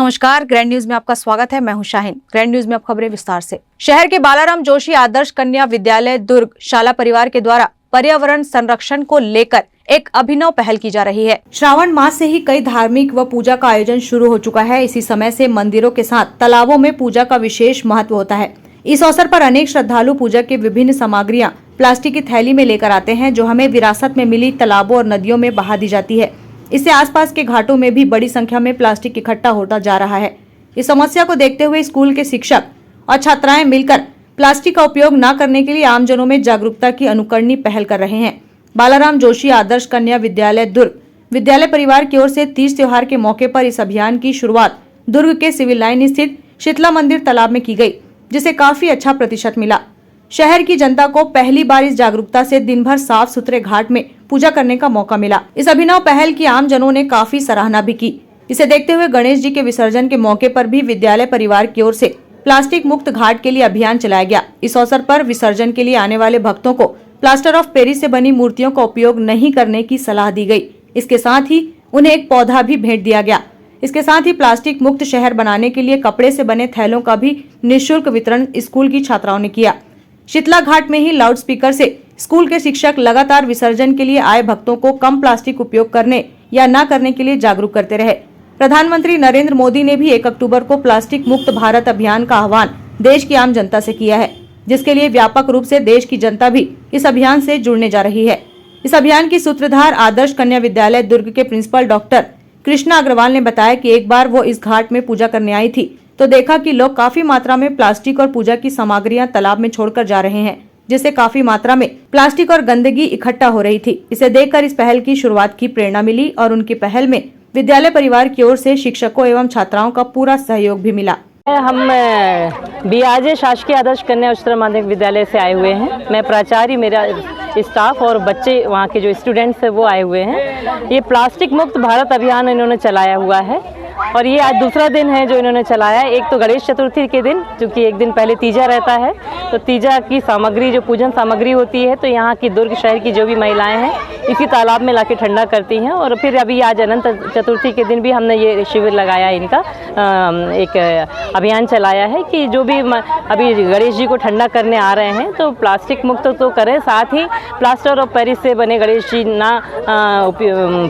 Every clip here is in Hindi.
नमस्कार, ग्रैंड न्यूज में आपका स्वागत है। मैं हूं शाहीन। ग्रैंड न्यूज में अब खबरें विस्तार से। शहर के बालाराम जोशी आदर्श कन्या विद्यालय दुर्ग शाला परिवार के द्वारा पर्यावरण संरक्षण को लेकर एक अभिनव पहल की जा रही है। श्रावण मास से ही कई धार्मिक व पूजा का आयोजन शुरू हो चुका है। इसी समय से मंदिरों के साथ तालाबों में पूजा का विशेष महत्व होता है। इस अवसर पर अनेक श्रद्धालु पूजा के विभिन्न सामग्रियां प्लास्टिक की थैली में लेकर आते हैं, जो हमें विरासत में मिली तालाबों और नदियों में बहा दी जाती है। इससे आसपास के घाटों में भी बड़ी संख्या में प्लास्टिक इकट्ठा होता जा रहा है। इस समस्या को देखते हुए स्कूल के शिक्षक और छात्राएं मिलकर प्लास्टिक का उपयोग न करने के लिए आमजनों में जागरूकता की अनुकरणीय पहल कर रहे हैं। बालाराम जोशी आदर्श कन्या विद्यालय दुर्ग विद्यालय परिवार की ओर से तीज त्योहार के मौके पर इस अभियान की शुरुआत दुर्ग के सिविल लाइन स्थित शीतला मंदिर तालाब में की गई, जिसे काफी अच्छा प्रतिशत मिला। शहर की जनता को पहली बार इस जागरूकता से दिन भर साफ सुथरे घाट में पूजा करने का मौका मिला। इस अभिनव पहल की आम जनों ने काफी सराहना भी की। इसे देखते हुए गणेश जी के विसर्जन के मौके पर भी विद्यालय परिवार की ओर से प्लास्टिक मुक्त घाट के लिए अभियान चलाया गया। इस अवसर पर विसर्जन के लिए आने वाले भक्तों को प्लास्टर ऑफ पेरिस से बनी मूर्तियों का उपयोग नहीं करने की सलाह दी गई। इसके साथ ही उन्हें एक पौधा भी भेंट दिया गया। इसके साथ ही प्लास्टिक मुक्त शहर बनाने के लिए कपड़े से बने थैलों का भी निःशुल्क वितरण स्कूल की छात्राओं ने किया। शीतला घाट में ही लाउड स्पीकर से स्कूल के शिक्षक लगातार विसर्जन के लिए आए भक्तों को कम प्लास्टिक उपयोग करने या न करने के लिए जागरूक करते रहे। प्रधानमंत्री नरेंद्र मोदी ने भी 1 अक्टूबर को प्लास्टिक मुक्त भारत अभियान का आह्वान देश की आम जनता से किया है, जिसके लिए व्यापक रूप से देश की जनता भी इस अभियान से जुड़ने जा रही है। इस अभियान की सूत्रधार आदर्श कन्या विद्यालय दुर्ग के प्रिंसिपल डॉक्टर कृष्णा अग्रवाल ने बताया कि एक बार वो इस घाट में पूजा करने आई थी तो देखा कि लोग काफी मात्रा में प्लास्टिक और पूजा की सामग्रियां तालाब में छोड़कर जा रहे हैं, जिससे काफी मात्रा में प्लास्टिक और गंदगी इकट्ठा हो रही थी। इसे देखकर इस पहल की शुरुआत की प्रेरणा मिली और उनकी पहल में विद्यालय परिवार की ओर से शिक्षकों एवं छात्राओं का पूरा सहयोग भी मिला। हम बीआरजे शासकीय आदर्श कन्या उच्चतर माध्यमिक विद्यालय से आए हुए हैं। मैं प्राचार्य, मेरा स्टाफ और बच्चे वहाँ के जो स्टूडेंट्स हैं वो आए हुए हैं। ये प्लास्टिक मुक्त भारत अभियान इन्होंने चलाया हुआ है और ये आज दूसरा दिन है जो इन्होंने चलाया है। एक तो गणेश चतुर्थी के दिन, क्योंकि एक दिन पहले तीजा रहता है, तो तीजा की सामग्री जो पूजन सामग्री होती है तो यहाँ की दुर्ग शहर की जो भी महिलाएं हैं इसी तालाब में लाके ठंडा करती हैं। और फिर अभी आज अनंत चतुर्थी के दिन भी हमने ये शिविर लगाया, इनका एक अभियान चलाया है कि जो भी अभी गणेश जी को ठंडा करने आ रहे हैं तो प्लास्टिक मुक्त तो करें, साथ ही प्लास्टर ऑफ पेरिस से बने गणेश जी ना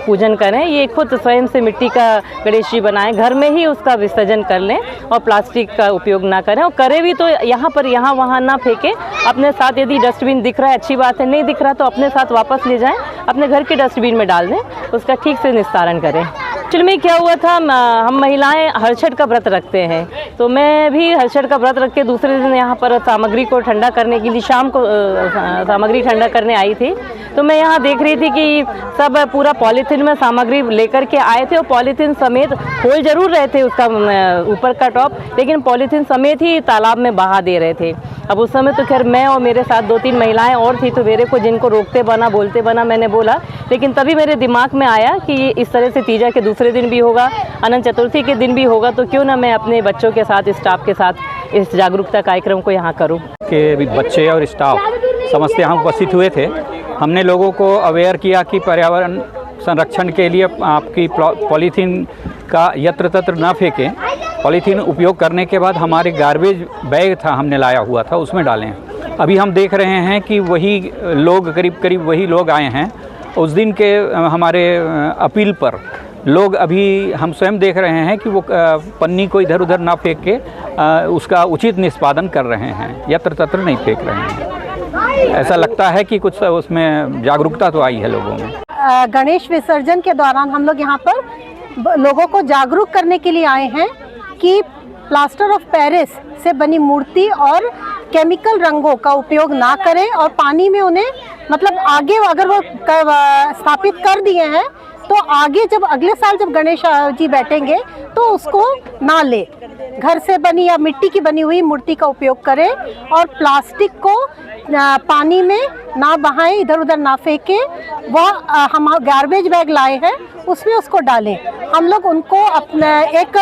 पूजन करें। ये खुद स्वयं से मिट्टी का गणेश जी बनाएं, घर में ही उसका विसर्जन कर लें और प्लास्टिक का उपयोग ना करें। और करें भी तो यहाँ वहाँ ना फेंकें। अपने साथ यदि डस्टबिन दिख रहा है अच्छी बात है, नहीं दिख रहा तो अपने साथ वापस ले जाएं, अपने घर के डस्टबिन में डाल दें, उसका ठीक से निस्तारण करें। एक्चुअली में क्या हुआ था, हम महिलाएं हरछठ का व्रत रखते हैं, तो मैं भी हरछठ का व्रत रख के दूसरे दिन यहाँ पर सामग्री को ठंडा करने के लिए शाम को सामग्री ठंडा करने आई थी। तो मैं यहाँ देख रही थी कि सब पूरा पॉलीथीन में सामग्री लेकर के आए थे और पॉलीथीन समेत होल जरूर रहे थे उसका ऊपर का टॉप, लेकिन पॉलीथीन समेत ही तालाब में बहा दे रहे थे। अब उस समय तो खैर मैं और मेरे साथ 2-3 महिलाएं और थी, तो मेरे को जिनको रोकते बना बोलते बना मैंने बोला, लेकिन तभी मेरे दिमाग में आया कि इस तरह से तीजा के दूसरे दिन भी होगा, अनंत चतुर्थी के दिन भी होगा, तो क्यों ना मैं अपने बच्चों के साथ, स्टाफ के साथ इस जागरूकता कार्यक्रम को यहाँ करूँ। के बच्चे और स्टाफ समस्त यहाँ उपस्थित हुए थे। हमने लोगों को अवेयर किया कि पर्यावरण संरक्षण के लिए आपकी पॉलीथीन का यत्र तत्र ना फेंकें। पॉलीथीन उपयोग करने के बाद हमारे गार्बेज बैग था, हमने लाया हुआ था, उसमें डालें। अभी हम देख रहे हैं कि वही लोग करीब वही लोग आए हैं। उस दिन के हमारे अपील पर लोग अभी हम स्वयं देख रहे हैं कि वो पन्नी को इधर उधर ना फेंक के उसका उचित निष्पादन कर रहे हैं, यत्र तत्र नहीं फेंक रहे हैं। ऐसा लगता है कि कुछ उसमें जागरूकता तो आई है लोगों में। गणेश विसर्जन के दौरान हम लोग यहाँ पर लोगों को जागरूक करने के लिए आए हैं कि प्लास्टर ऑफ पेरिस से बनी मूर्ति और केमिकल रंगों का उपयोग ना करें और पानी में उन्हें मतलब आगे अगर वो स्थापित कर दिए हैं तो आगे जब अगले साल जब गणेश जी बैठेंगे तो उसको ना ले, घर से बनी या मिट्टी की बनी हुई मूर्ति का उपयोग करें और प्लास्टिक को पानी में ना बहाएं, इधर उधर ना फेंकें। वह हम गार्बेज बैग लाए हैं उसमें उसको डालें। हम लोग उनको अपना एक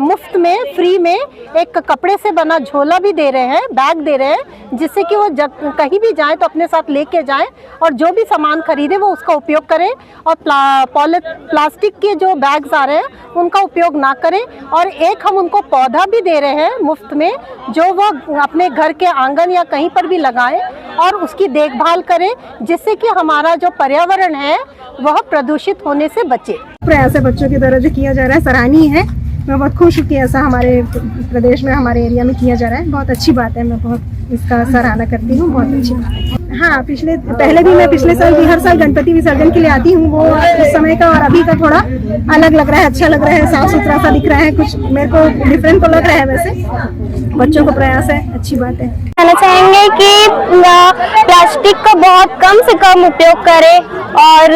मुफ्त में फ्री में एक कपड़े से बना झोला भी दे रहे हैं, बैग दे रहे हैं, जिससे कि वो कहीं भी जाएं तो अपने साथ लेके जाएं और जो भी सामान खरीदे वो उसका उपयोग करें और प्लास्टिक के जो बैग्स आ रहे हैं उनका उपयोग ना करें। और एक हम उनको पौधा भी दे रहे हैं मुफ्त में, जो वो अपने घर के आंगन या कहीं पर भी लगाएं और उसकी देखभाल करें, जिससे कि हमारा जो पर्यावरण है वह प्रदूषित होने से बचे। प्रयास है बच्चों के द्वारा जो किया जा रहा है सराहनीय है। मैं बहुत खुश हूँ कि ऐसा हमारे प्रदेश में, हमारे एरिया में किया जा रहा है। बहुत अच्छी बात है, मैं बहुत इसका सराहना करती हूँ, बहुत अच्छी बात है। हाँ, पिछले साल भी हर साल गणपति विसर्जन के लिए आती हूँ। वो उस समय का और अभी का थोड़ा अलग लग रहा है, अच्छा लग रहा है, साफ सुथरा सा दिख रहा है, कुछ मेरे को डिफरेंट तो लग रहा है। वैसे बच्चों का प्रयास है, अच्छी बात है। कहना चाहेंगे कि प्लास्टिक का बहुत कम से कम उपयोग करें और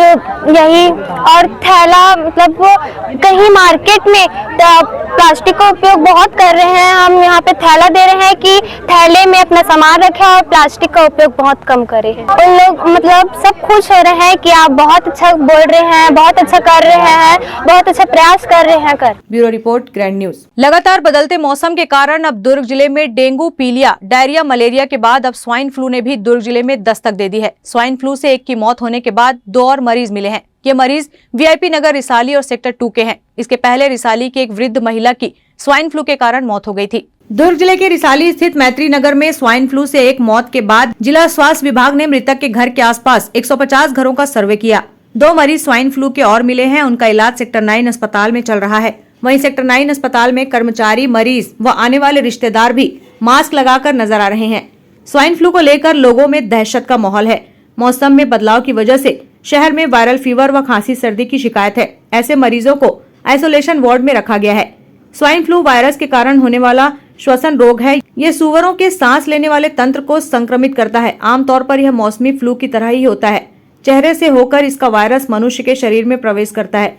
और थैला, मतलब वो कहीं मार्केट में प्लास्टिक का उपयोग बहुत कर रहे हैं। हम यहाँ पे थैला दे रहे हैं कि थैले में अपना सामान रखें और प्लास्टिक का उपयोग बहुत कम करें। उन लोग मतलब सब खुश हो रहे हैं कि आप बहुत अच्छा बोल रहे हैं, बहुत अच्छा कर रहे हैं, बहुत अच्छा प्रयास कर रहे हैं। Bureau report, grand news. लगातार बदलते मौसम के कारण अब दुर्ग जिले में डेंगू, पीलिया, डायरिया, मलेरिया के बाद अब स्वाइन फ्लू ने भी दुर्ग जिले में दस्तक दे दी है। स्वाइन फ्लू से एक की मौत होने के बाद 2 और मरीज मिले हैं। ये मरीज वीआईपी नगर रिसाली और सेक्टर 2 के हैं। इसके पहले रिसाली की एक वृद्ध महिला की स्वाइन फ्लू के कारण मौत हो गई थी। दुर्ग जिले के रिसाली स्थित मैत्री नगर में स्वाइन फ्लू से एक मौत के बाद जिला स्वास्थ्य विभाग ने मृतक के घर के आसपास 150 घरों का सर्वे किया। 2 मरीज स्वाइन फ्लू के और मिले हैं। उनका इलाज सेक्टर 9 अस्पताल में चल रहा है। वहीं सेक्टर 9 अस्पताल में कर्मचारी, मरीज व आने वाले रिश्तेदार भी मास्क लगाकर नजर आ रहे हैं। स्वाइन फ्लू को लेकर लोगों में दहशत का माहौल है। मौसम में बदलाव की वजह से शहर में वायरल फीवर व खांसी सर्दी की शिकायत है। ऐसे मरीजों को आइसोलेशन वार्ड में रखा गया है। स्वाइन फ्लू वायरस के कारण होने वाला श्वसन रोग है। ये सूअरों के सांस लेने वाले तंत्र को संक्रमित करता है। आमतौर पर यह मौसमी फ्लू की तरह ही होता है। चेहरे से होकर इसका वायरस मनुष्य के शरीर में प्रवेश करता है।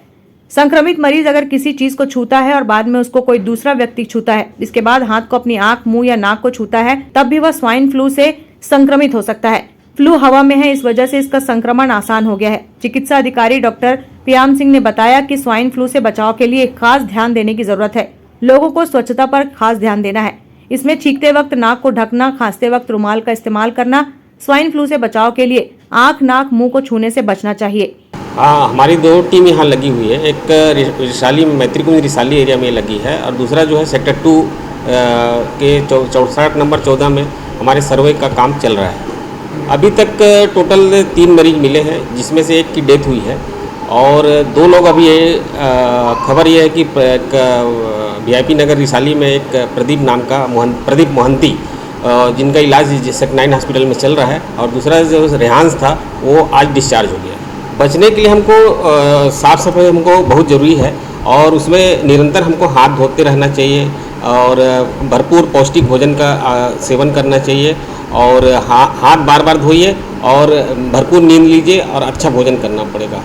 संक्रमित मरीज अगर किसी चीज को छूता है और बाद में उसको कोई दूसरा व्यक्ति छूता है, इसके बाद हाथ को अपनी आंख, मुंह या नाक को छूता है, तब भी वह स्वाइन फ्लू से संक्रमित हो सकता है। फ्लू हवा में है, इस वजह से इसका संक्रमण आसान हो गया है। चिकित्सा अधिकारी डॉक्टर पियाम सिंह ने बताया कि स्वाइन फ्लू से बचाव के लिए खास ध्यान देने की जरूरत है। लोगों को स्वच्छता पर खास ध्यान देना है। इसमें छींकते वक्त नाक को ढकना, खांसते वक्त रुमाल का इस्तेमाल करना। स्वाइन फ्लू से बचाव के लिए आंख, नाक, मुंह को छूने से बचना चाहिए। हाँ, हमारी 2 टीम यहाँ लगी हुई है। एक रिसाली, मैत्री कुंज रिसाली एरिया में लगी है और दूसरा जो है सेक्टर 2 के 64 नंबर 14 में हमारे सर्वे का काम चल रहा है। अभी तक टोटल 3 मरीज मिले हैं, जिसमें से एक की डेथ हुई है और 2 लोग अभी खबर ये है कि वीआईपी नगर रिसाली में एक प्रदीप नाम का प्रदीप मोहंती, जिनका इलाज सेक्टर 9 हॉस्पिटल में चल रहा है, और दूसरा जो रेहांस था वो आज डिस्चार्ज हो गया। बचने के लिए हमको साफ़ सफाई हमको बहुत ज़रूरी है और उसमें निरंतर हमको हाथ धोते रहना चाहिए और भरपूर पौष्टिक भोजन का सेवन करना चाहिए और हाथ बार बार धोइए और भरपूर नींद लीजिए और अच्छा भोजन करना पड़ेगा।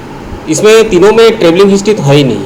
इसमें तीनों में ट्रेवलिंग हिस्ट्री तो है ही नहीं।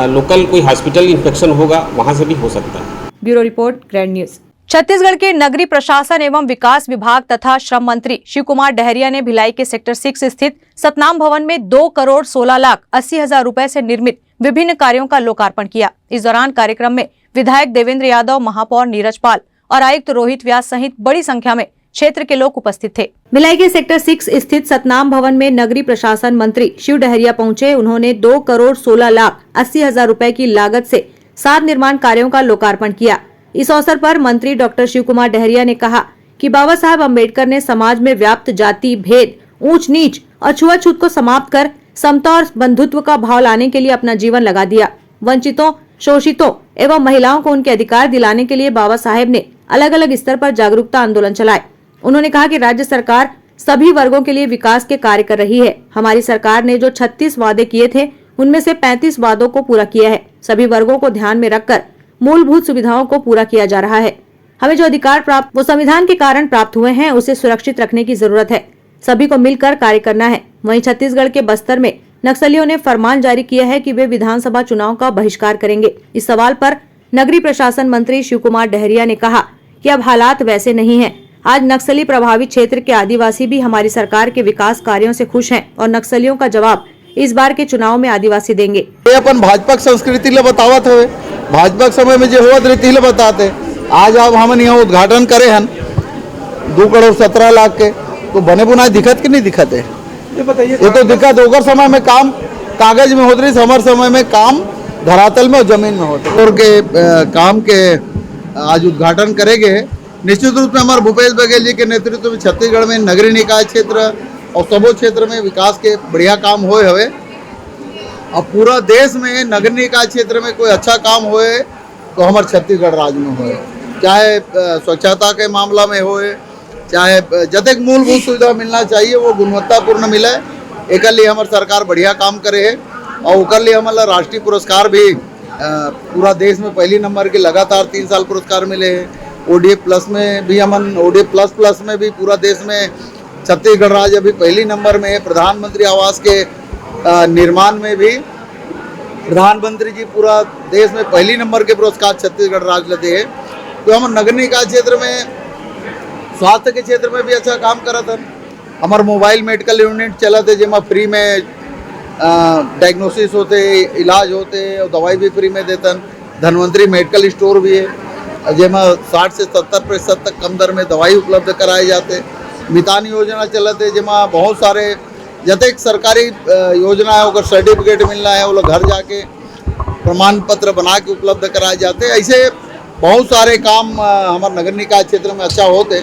लोकल कोई हॉस्पिटल इन्फेक्शन होगा, वहाँ से भी हो सकता है। Bureau report, grand news. Chhattisgarh के नगरीय प्रशासन एवं विकास विभाग तथा श्रम मंत्री शिव कुमार डहरिया ने भिलाई के सेक्टर 6 स्थित सतनाम भवन में 2,16,80,000 रुपए से निर्मित विभिन्न कार्यों का लोकार्पण किया। इस दौरान कार्यक्रम में विधायक देवेंद्र यादव, महापौर नीरज पाल और आयुक्त रोहित व्यास सहित बड़ी संख्या में क्षेत्र के लोग उपस्थित थे। भिलाई के सेक्टर 6 स्थित सतनाम भवन में नगरीय प्रशासन मंत्री शिव डहरिया पहुंचे। उन्होंने 2,16,80,000 रुपए की लागत से 7 निर्माण कार्यों का लोकार्पण किया। इस अवसर पर मंत्री डॉक्टर शिव कुमार डहरिया ने कहा कि बाबा साहब अम्बेडकर ने समाज में व्याप्त जाति भेद, ऊंच नीच और छुआछूत को समाप्त कर समता और बंधुत्व का भाव लाने के लिए अपना जीवन लगा दिया। वंचितों, शोषितों एवं महिलाओं को उनके अधिकार दिलाने के लिए बाबा साहेब ने अलग अलग स्तर पर जागरूकता आंदोलन चलाए। उन्होंने कहा कि राज्य सरकार सभी वर्गों के लिए विकास के कार्य कर रही है। हमारी सरकार ने जो 36 वादे किए थे, उनमें से 35 वादों को पूरा किया है। सभी वर्गों को ध्यान में रखकर मूलभूत सुविधाओं को पूरा किया जा रहा है। हमें जो अधिकार प्राप्त वो संविधान के कारण प्राप्त हुए हैं, उसे सुरक्षित रखने की जरूरत है। सभी को मिलकर कार्य करना है। वहीं छत्तीसगढ़ के बस्तर में नक्सलियों ने फरमान जारी किया है कि वे विधानसभा चुनाव का बहिष्कार करेंगे। इस सवाल पर नगरीय प्रशासन मंत्री शिव कुमार डहरिया ने कहा कि अब हालात वैसे नहीं हैं। आज नक्सली प्रभावित क्षेत्र के आदिवासी भी हमारी सरकार के विकास कार्यों से खुश हैं और नक्सलियों का जवाब इस बार के चुनाव में आदिवासी देंगे। ये अपन भाजपा की संस्कृति ले बतावत हवे, भाजपा के समय में जो होत रीति ले बताते। आज अब हमन यहाँ उद्घाटन करे हन 2,17,00,000 के, तो बने बुनाए दिखत कि नहीं दिखत है? ये तो दिक्कत होकर समय में काम कागज में होत रही, हमार समय में काम धरातल में और जमीन में होते। और के काम के आज उद्घाटन करेंगे। निश्चित रूप से हमारे भूपेश बघेल जी के नेतृत्व में छत्तीसगढ़ में नगरीय निकाय क्षेत्र और सबो क्षेत्र में विकास के बढ़िया काम होए हवे। अब पूरा देश में नगरीय निकाय क्षेत्र में कोई अच्छा काम होए तो हमारे छत्तीसगढ़ राज्य में होए, चाहे स्वच्छता के मामला में होए, चाहे जतेक मूलभूत सुविधा मिलना चाहिए वो गुणवत्तापूर्ण मिले। एक लिए हमारे सरकार बढ़िया काम करे है और उकर लिए हमारा राष्ट्रीय पुरस्कार भी पूरा देश में पहली नंबर के लगातार 3 साल पुरस्कार मिले हैं। ODF प्लस में भी हमन ODF प्लस में भी पूरा देश में छत्तीसगढ़ राज्य अभी पहली नंबर में है। प्रधानमंत्री आवास के निर्माण में भी प्रधानमंत्री जी पूरा देश में पहली नंबर के पुरस्कार छत्तीसगढ़ राज्य लेते हैं। तो हम नगर निकाय क्षेत्र में स्वास्थ्य के क्षेत्र में भी अच्छा काम करत हन। हमारे मोबाइल मेडिकल यूनिट चलत है जिसमें फ्री में डायग्नोसिस होते, इलाज होते और दवाई भी फ्री में देतन। धनवंतरी मेडिकल स्टोर भी है जिसमें 60 से 70% तक कम दर में दवाई उपलब्ध कराए जाते। मितान योजना चलत है जिसमें बहुत सारे जतेक सरकारी योजना है और सर्टिफिकेट मिलना है वो लोग घर जाके प्रमाण पत्र बना के उपलब्ध कराए जाते। ऐसे बहुत सारे काम हमारे नगर निकाय क्षेत्र में अच्छा होते।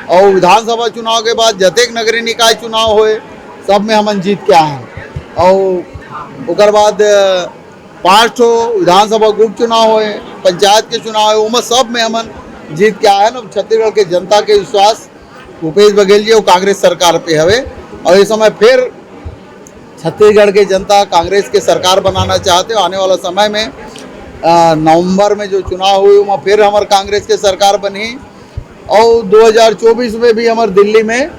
और विधानसभा चुनाव के बाद जतेक नगरीय निकाय चुनाव होए सब में हमन जीत के आए हैं। और उकर बाद 5 विधानसभा गुट चुनाव होए, पंचायत के चुनाव है, उनमें सब में हमन जीत के आए हैं। छत्तीसगढ़ के जनता के विश्वास भूपेश बघेल जी और कांग्रेस सरकार पे हवे। और इस समय फिर छत्तीसगढ़ के जनता कांग्रेस के सरकार बनाना चाहते हो। आने वाला समय में नवंबर में जो चुनाव हुए वहाँ फिर हमारे कांग्रेस के सरकार बनी। और 2024 में भी हमारे दिल्ली में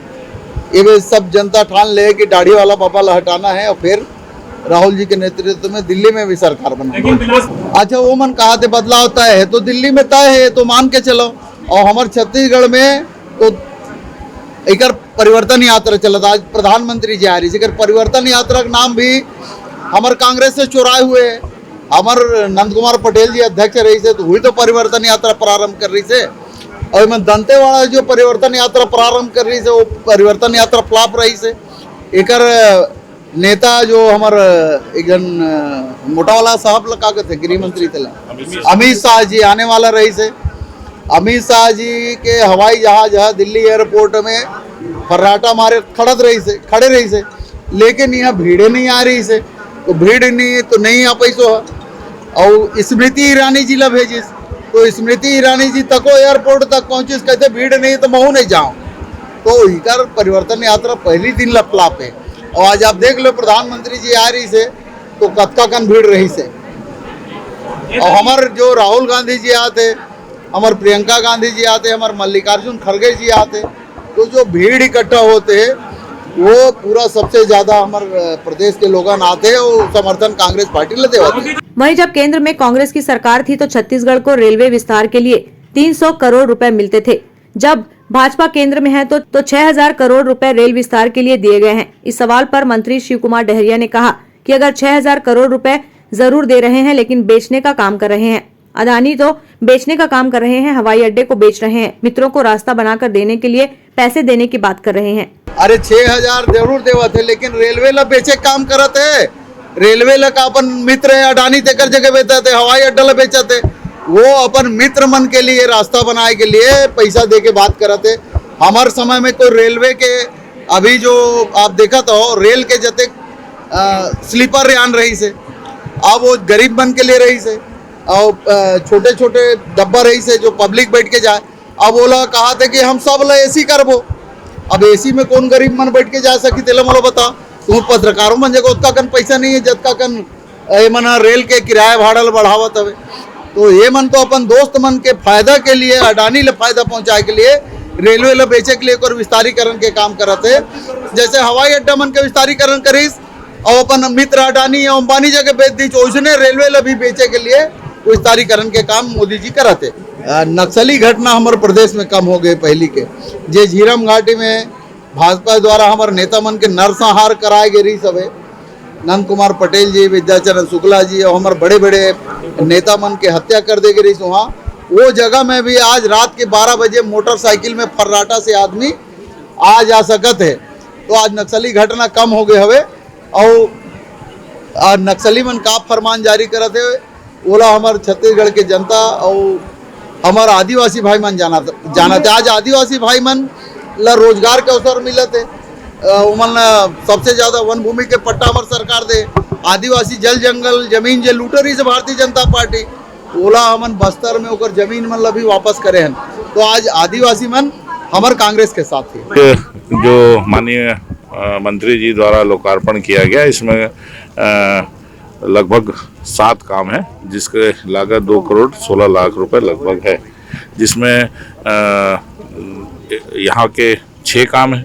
ये सब जनता ठान ले कि दाढ़ी वाला बाबा ला हटाना है और फिर राहुल जी के नेतृत्व में दिल्ली में भी सरकार बना। अच्छा वो मन कहा थे बदलाव तय है तो दिल्ली में तय है तो मान के चलो। और हमारे छत्तीसगढ़ में तो एक परिवर्तन यात्रा चलता। आज प्रधानमंत्री जी आ रही है, परिवर्तन यात्रा का नाम भी हमारे कांग्रेस से चुराए हुए। हमारे नंद कुमार पटेल जी अध्यक्ष रही से तो हुई तो परिवर्तन यात्रा प्रारंभ कर रही से। और मैं दंतेवाड़ा जो परिवर्तन यात्रा प्रारंभ कर रही से वो परिवर्तन यात्रा फ्लॉप रही से। एक नेता जो हमारे एक जन मोटा वाला साहब लगा थे गृह मंत्री थे अमित शाह जी आने वाला रही से। अमित शाह जी के हवाई जहाज है दिल्ली एयरपोर्ट में फर्राटा मारे खड़े रही से, लेकिन यहाँ भीड़ नहीं आ रही से। तो भीड़ नहीं तो नहीं आ पैसो है। और स्मृति ईरानी जी ला भेजिस तो स्मृति ईरानी जी तको एयरपोर्ट तक पहुँचिस, कहते भीड़ नहीं तो महू नहीं जाऊँ। तो इकर परिवर्तन यात्रा पहली दिन लपलाप है। और आज आप देख लो प्रधानमंत्री जी आ रही से तो कतका कन भीड़ रही से। और हमारे जो राहुल गांधी जी आते, हमारे प्रियंका गांधी जी आते, हमारे मल्लिकार्जुन खड़गे जी आते, तो जो भीड़ इकट्ठा होते हैं वो पूरा सबसे ज्यादा हमारे प्रदेश के लोग आते हैं और समर्थन कांग्रेस पार्टी लेते होते। वहीं जब केंद्र में कांग्रेस की सरकार थी तो छत्तीसगढ़ को रेलवे विस्तार के लिए 300 करोड़ रुपए मिलते थे। जब भाजपा केंद्र में है तो 6000 करोड़ रुपए रेल विस्तार के लिए दिए गए हैं। इस सवाल पर मंत्री शिव कुमार डहरिया ने कहा कि अगर 6000 करोड़ रुपए जरूर दे रहे हैं लेकिन बेचने का काम कर रहे हैं। अदानी तो बेचने का काम कर रहे हैं, हवाई अड्डे को बेच रहे हैं, मित्रों को रास्ता बनाकर देने के लिए पैसे देने की बात कर रहे हैं। अरे 6000 जरूर देवा थे लेकिन रेलवे ला बेचे काम करते है। रेलवे ला का अपन मित्र है अडानी तेकर जगह बेचते, हवाई अड्डा ला बेचते। वो अपन मित्र मन के लिए रास्ता बनाए के लिए पैसा दे के बात करते। हमारे समय में कोई रेलवे के अभी जो आप देखा तो रेल के जते स्लीपर रेन रही से, अब वो गरीब मन के लिए रही से और छोटे छोटे डब्बा रही से जो पब्लिक बैठ के जाए। अब वो लोग कहा थे कि हम सब ला एसी करबो। अब एसी में कौन गरीब मन बैठ के जा सकी तेला मोला बताओ। तुम पत्रकारों मन जगह उतना कन पैसा नहीं है जतका कन ये मन रेल के किराया भाड़ा बढ़ावत हवे। तो ये मन तो अपन दोस्त मन के फायदा के लिए अडानी ले फायदा पहुंचाए के लिए रेलवे ला बेचे के लिए और विस्तारीकरण के काम करते। जैसे हवाई अड्डा मन के विस्तारीकरण करीस और अपन मित्र अडानी या अंबानी जगह बेच दी, उसने रेलवे ला भी बेचे के लिए विस्तारीकरण के काम मोदी जी करते। नक्सली घटना हमारे प्रदेश में कम हो गए पहली के। जे झीरम घाटी में भाजपा द्वारा हमारे नेता मन के नरसंहार कराए गए रही सब नंद कुमार पटेल जी, विद्याचरण शुक्ला जी और हमारे बड़े बड़े नेता मन के हत्या कर दे गई वहाँ, वो जगह में भी आज रात के 12 बजे मोटरसाइकिल में फर्राटा से आदमी आ जा सकत है। तो आज नक्सली घटना कम हो गए हवे और नक्सली मन का फरमान जारी करते हुए ओला हमारे छत्तीसगढ़ के जनता और हमारा आदिवासी भाई मन जानते। आज आदिवासी भाई मन ला रोजगार के अवसर मिलते, उमन सबसे ज़्यादा वन भूमि के पट्टा हमार सरकार दे, आदिवासी जल जंगल जमीन जे लूट रही से भारतीय जनता पार्टी, ओला हमन बस्तर में ओकर जमीन मन ला भी वापस करे हैं। तो आज आदिवासी मन हमार कांग्रेस के साथ है। जो माननीय मंत्री जी द्वारा लोकार्पण किया गया, इसमें लगभग 7 काम है जिसके लागत 2 करोड़ 16 लाख रुपए लगभग है, जिसमें यहाँ के 6 काम है,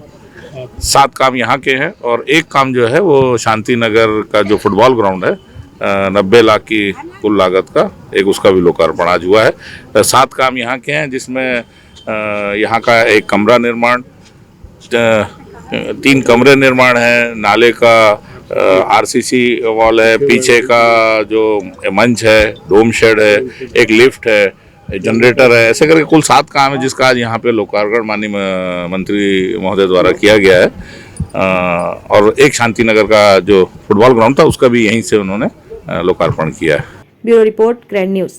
7 काम यहाँ के हैं और 1 काम जो है वो शांति नगर का जो फुटबॉल ग्राउंड है 90 लाख की कुल लागत का, एक उसका भी लोकार्पण आज हुआ है। 7 काम यहाँ के हैं जिसमें यहाँ का 1 कमरा निर्माण, 3 कमरे निर्माण है, नाले का आरसीसी वॉल है, पीछे का जो मंच है, डोम शेड है, 1 लिफ्ट है, जनरेटर है, ऐसे करके कुल 7 काम है जिसका आज यहाँ पे लोकार्पण माननीय मंत्री महोदय द्वारा किया गया है। और 1 शांति नगर का जो फुटबॉल ग्राउंड था उसका भी यहीं से उन्होंने लोकार्पण किया है। Bureau report, grand news.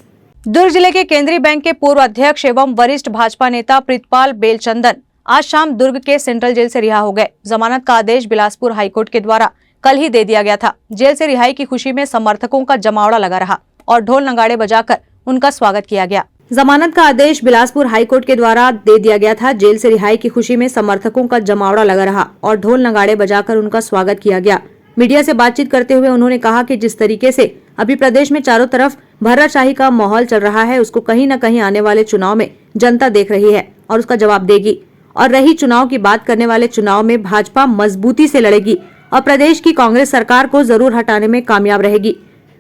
Durg जिले के केंद्रीय बैंक के पूर्व अध्यक्ष एवं वरिष्ठ भाजपा नेता प्रीतपाल बेलचंदन आज शाम दुर्ग के सेंट्रल जेल से रिहा हो गए। जमानत का आदेश बिलासपुर हाईकोर्ट के द्वारा कल ही दे दिया गया था। जेल से रिहाई की खुशी में समर्थकों का जमावड़ा लगा रहा और ढोल नगाड़े बजाकर उनका स्वागत किया गया। जमानत का आदेश बिलासपुर हाईकोर्ट के द्वारा दे दिया गया था। जेल से रिहाई की खुशी में समर्थकों का जमावड़ा लगा रहा और ढोल नगाड़े बजाकर उनका स्वागत किया गया। मीडिया से बातचीत करते हुए उन्होंने कहा कि जिस तरीके से अभी प्रदेश में चारों तरफ भर्राशाही का माहौल चल रहा है, उसको कहीं न कहीं आने वाले चुनाव में जनता देख रही है और उसका जवाब देगी। और रही चुनाव की बात, करने वाले चुनाव में भाजपा मजबूती से लड़ेगी और प्रदेश की कांग्रेस सरकार को जरूर हटाने में कामयाब रहेगी।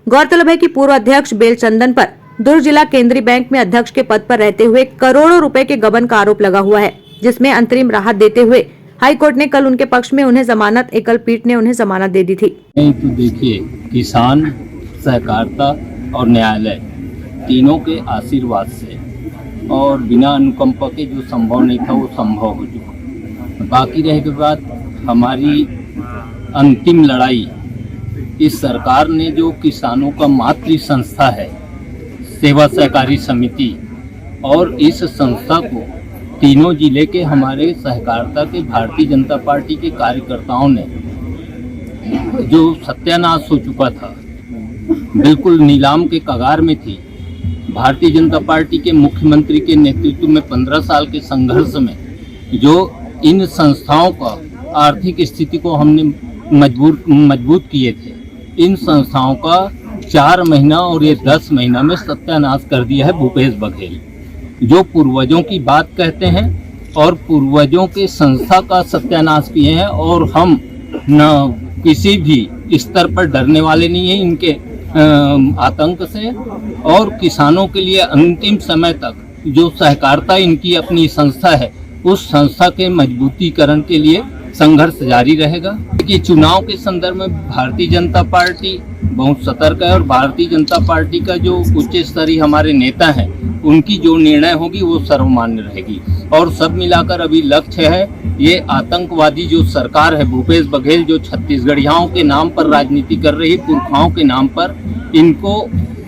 गौरतलब है कि पूर्व अध्यक्ष बेलचंदन पर दुर्ग जिला केंद्रीय बैंक में अध्यक्ष के पद पर रहते हुए करोड़ों रुपए के गबन का आरोप लगा हुआ है, जिसमें अंतरिम राहत देते हुए हाईकोर्ट ने कल उनके पक्ष में उन्हें जमानत, एकल पीठ ने उन्हें जमानत दे दी थी। नहीं तो देखिए, किसान, सहकारिता और न्यायालय तीनों के आशीर्वाद से और बिना अनुकंपा के जो संभव नहीं था वो संभव हो चुका। बाकी रह के बाद हमारी अंतिम लड़ाई, इस सरकार ने जो किसानों का मातृ संस्था है सेवा सहकारी समिति, और इस संस्था को तीनों जिले के हमारे सहकारिता के भारतीय जनता पार्टी के कार्यकर्ताओं ने जो सत्यानाश हो चुका था, बिल्कुल नीलाम के कगार में थी। भारतीय जनता पार्टी के मुख्यमंत्री के नेतृत्व में 15 साल के संघर्ष में जो इन संस्थाओं का आर्थिक स्थिति को हमने मजबूत किए थे, इन संस्थाओं का 4 महीना और ये 10 महीना में सत्यानाश कर दिया है भूपेश बघेल, जो पूर्वजों की बात कहते हैं और पूर्वजों के संस्था का सत्यानाश किए हैं। और हम न किसी भी स्तर पर डरने वाले नहीं हैं इनके आतंक से, और किसानों के लिए अंतिम समय तक जो सहकारिता इनकी अपनी संस्था है, उस संस्था के मजबूतीकरण के लिए संघर्ष जारी रहेगा। कि चुनाव के संदर्भ में भारतीय जनता पार्टी बहुत सतर्क है और भारतीय जनता पार्टी का जो उच्च स्तरीय हमारे नेता हैं, उनकी जो निर्णय होगी वो सर्वमान्य रहेगी। और सब मिलाकर अभी लक्ष्य है ये आतंकवादी जो सरकार है भूपेश बघेल, जो छत्तीसगढ़ियाओं के नाम पर राजनीति कर रही, पुरखाओं के नाम पर, इनको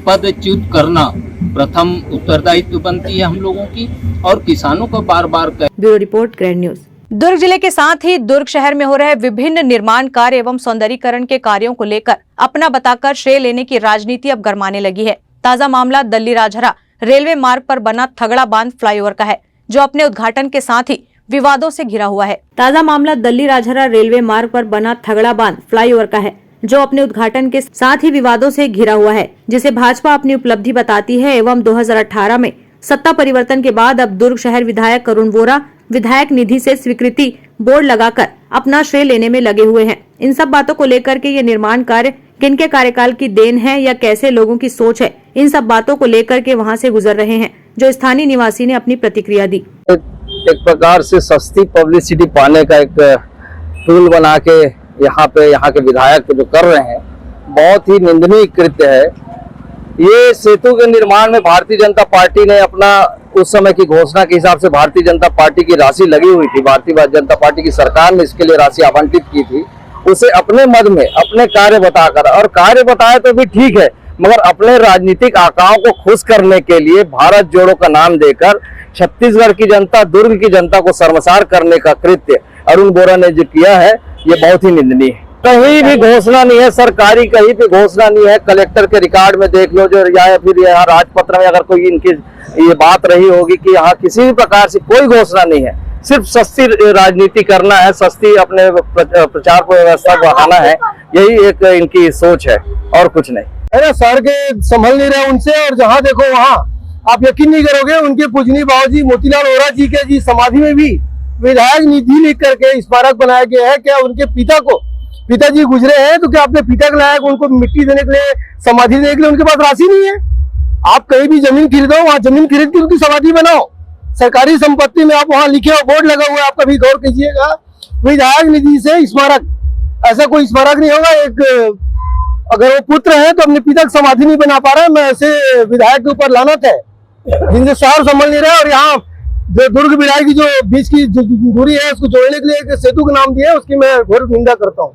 पदच्युत करना प्रथम उत्तरदायित्व बनती है हम लोगों की, और किसानों को बार बार। Bureau report, grand news. Durg जिले के साथ ही दुर्ग शहर में हो रहे विभिन्न निर्माण कार्य एवं सौंदर्यीकरण के कार्यों को लेकर अपना बताकर श्रेय लेने की राजनीति अब गरमाने लगी है। ताजा मामला दल्ली राजहरा रेलवे मार्ग पर बना थगड़ा बांध फ्लाईओवर का है, जो अपने उद्घाटन के साथ ही विवादों से घिरा हुआ है। ताजा मामला दल्ली राजहरा रेलवे मार्ग पर बना थगड़ा बांध फ्लाईओवर का है, जो अपने उद्घाटन के साथ ही विवादों से घिरा हुआ है, जिसे भाजपा अपनी उपलब्धि बताती है। एवं 2018 में सत्ता परिवर्तन के बाद अब दुर्ग शहर विधायक करुण वोरा विधायक निधि से स्वीकृति बोर्ड लगाकर अपना श्रेय लेने में लगे हुए हैं। इन सब बातों को लेकर के ये निर्माण कार्य किनके कार्यकाल की देन है या कैसे लोगों की सोच है, इन सब बातों को लेकर के वहां से गुजर रहे हैं, जो स्थानीय निवासी ने अपनी प्रतिक्रिया दी। एक प्रकार से सस्ती पब्लिसिटी पाने का एक टूल बना के यहाँ के विधायक जो कर रहे हैं बहुत ही निंदनीय कृत्य है। ये सेतु के निर्माण में भारतीय जनता पार्टी ने अपना उस समय की घोषणा के हिसाब से भारतीय जनता पार्टी की राशि लगी हुई थी, भारतीय जनता पार्टी की सरकार ने इसके लिए राशि आवंटित की थी। उसे अपने मद में अपने कार्य बताकर, और कार्य बताए तो भी ठीक है, मगर अपने राजनीतिक आकाओं को खुश करने के लिए भारत जोड़ो का नाम देकर छत्तीसगढ़ की जनता, दुर्ग की जनता को शर्मसार करने का कृत्य अरुण बोरा ने जो किया है ये बहुत ही निंदनीय है। कहीं भी घोषणा नहीं है, सरकारी कहीं भी घोषणा नहीं है। कलेक्टर के रिकॉर्ड में देख लो जो, या फिर यहाँ राजपत्र में अगर कोई इनकी ये बात रही होगी कि यहाँ किसी भी प्रकार से कोई घोषणा नहीं है, सिर्फ सस्ती राजनीति करना है, सस्ती अपने प्रचार व्यवस्था बढ़ाना है, यही एक इनकी सोच है और कुछ नहीं है ना। शहर के संभल नहीं रहे उनसे, और जहाँ देखो वहाँ आप यकीन नहीं करोगे उनके पूजनीय बाबूजी मोतीलाल वोरा जी के जी समाधि में भी विधायक निधि लिख करके स्मारक बनाया गया है। क्या उनके पिताजी गुजरे हैं तो क्या अपने पिता के लायक उनको मिट्टी देने के लिए, समाधि देने के लिए उनके पास राशि नहीं है? आप कहीं भी जमीन खरीदो, वहाँ जमीन खरीद के उनकी समाधि बनाओ। सरकारी संपत्ति में आप वहाँ लिखे हो, बोर्ड लगा हुआ है, आप कभी गौर कीजिएगा। विधायक निधि से स्मारक, ऐसा कोई स्मारक नहीं होगा। एक अगर वो पुत्र है तो अपने पिता की समाधि नहीं बना पा रहे, मैं ऐसे विधायक के ऊपर लानत है जिनसे शहर संभल नहीं रहा। और यहाँ जो दुर्ग बिराई की जो बीच की दूरी है उसको जोड़ने के लिए एक सेतु का नाम दिया है, उसकी मैं घोर निंदा करता हूँ।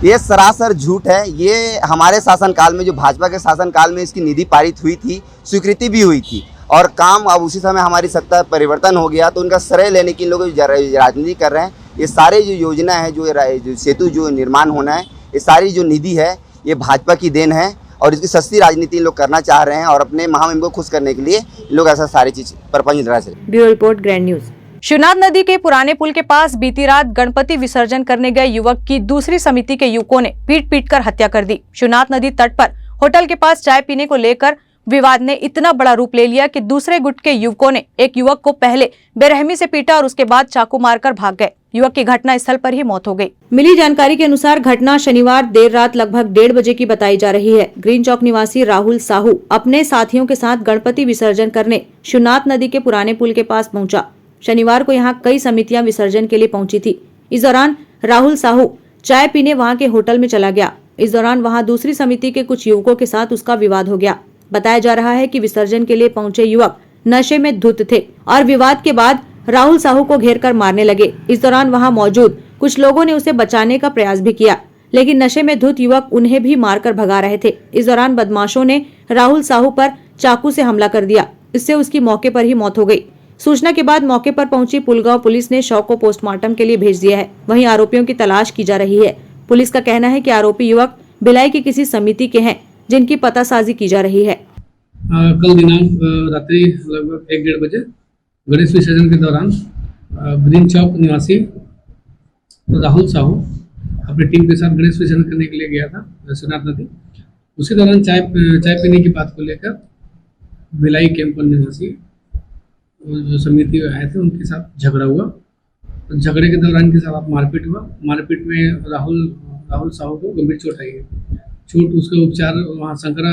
ये सरासर झूठ है। ये हमारे शासनकाल में, जो भाजपा के शासनकाल में इसकी निधि पारित हुई थी, स्वीकृति भी हुई थी, और काम अब उसी समय हमारी सत्ता परिवर्तन हो गया तो उनका श्रेय लेने के लोग राजनीति कर रहे हैं। ये सारे जो योजना है, जो सेतु जो निर्माण होना है, ये सारी जो निधि है ये भाजपा की देन है, और इसकी सस्ती राजनीति लोग करना चाह रहे हैं, और अपने महामहिम को खुश करने के लिए लोग ऐसा सारी चीज परपंच रहा है। Bureau report, grand news. Shivnath नदी के पुराने पुल के पास बीती रात गणपति विसर्जन करने गए युवक की दूसरी समिति के युवकों ने पीट कर हत्या कर दी। शिवनाथ नदी तट पर होटल के पास चाय पीने को लेकर विवाद ने इतना बड़ा रूप ले लिया कि दूसरे गुट के युवकों ने एक युवक को पहले बेरहमी से पीटा और उसके बाद चाकू मारकर भाग गए। युवक की घटना स्थल पर ही मौत हो गई। मिली जानकारी के अनुसार घटना शनिवार देर रात लगभग 1:30 बजे की बताई जा रही है। ग्रीन चौक निवासी राहुल साहू अपने साथियों के साथ गणपति विसर्जन करने शिवनाथ नदी के पुराने पुल के पास पहुंचा। शनिवार को यहां कई समितियां विसर्जन के लिए पहुंची थी। इस दौरान राहुल साहू चाय पीने वहां के होटल में चला गया। इस दौरान वहां दूसरी समिति के कुछ युवकों के साथ उसका विवाद हो गया। बताया जा रहा है कि विसर्जन के लिए पहुंचे युवक नशे में धुत थे और विवाद के बाद राहुल साहू को घेरकर मारने लगे। इस दौरान वहां मौजूद कुछ लोगों ने उसे बचाने का प्रयास भी किया, लेकिन नशे में धुत युवक उन्हें भी मारकर भगा रहे थे। इस दौरान बदमाशों ने राहुल साहू पर चाकू से हमला कर दिया। इससे उसकी मौके पर ही मौत हो गई। सूचना के बाद मौके पर पहुंची पुलगांव पुलिस ने शव को पोस्टमार्टम के लिए भेज दिया है। वहीं आरोपियों की तलाश की जा रही है। पुलिस का कहना है कि आरोपी युवक भिलाई की किसी समिति के हैं जिनकी पतासाजी की जा रही है। कल दिनांक रात्रि लगभग 1-1:30 बजे गणेश विसर्जन के दौरान ग्रीन चौक निवासी राहुल साहू अपनी टीम के साथ गणेश विसर्जन करने के लिए गया था शिवनाथ नदी। उसी दौरान चाय पीने की बात को लेकर भिलाई कैंप निवासी जो समिति आए थे उनके साथ झगड़ा हुआ। तो झगड़े के दौरान के साथ मारपीट हुआ। मारपीट में राहुल साहू को गंभीर चोट आई है। चोट उसका उपचार वहाँ शंकरा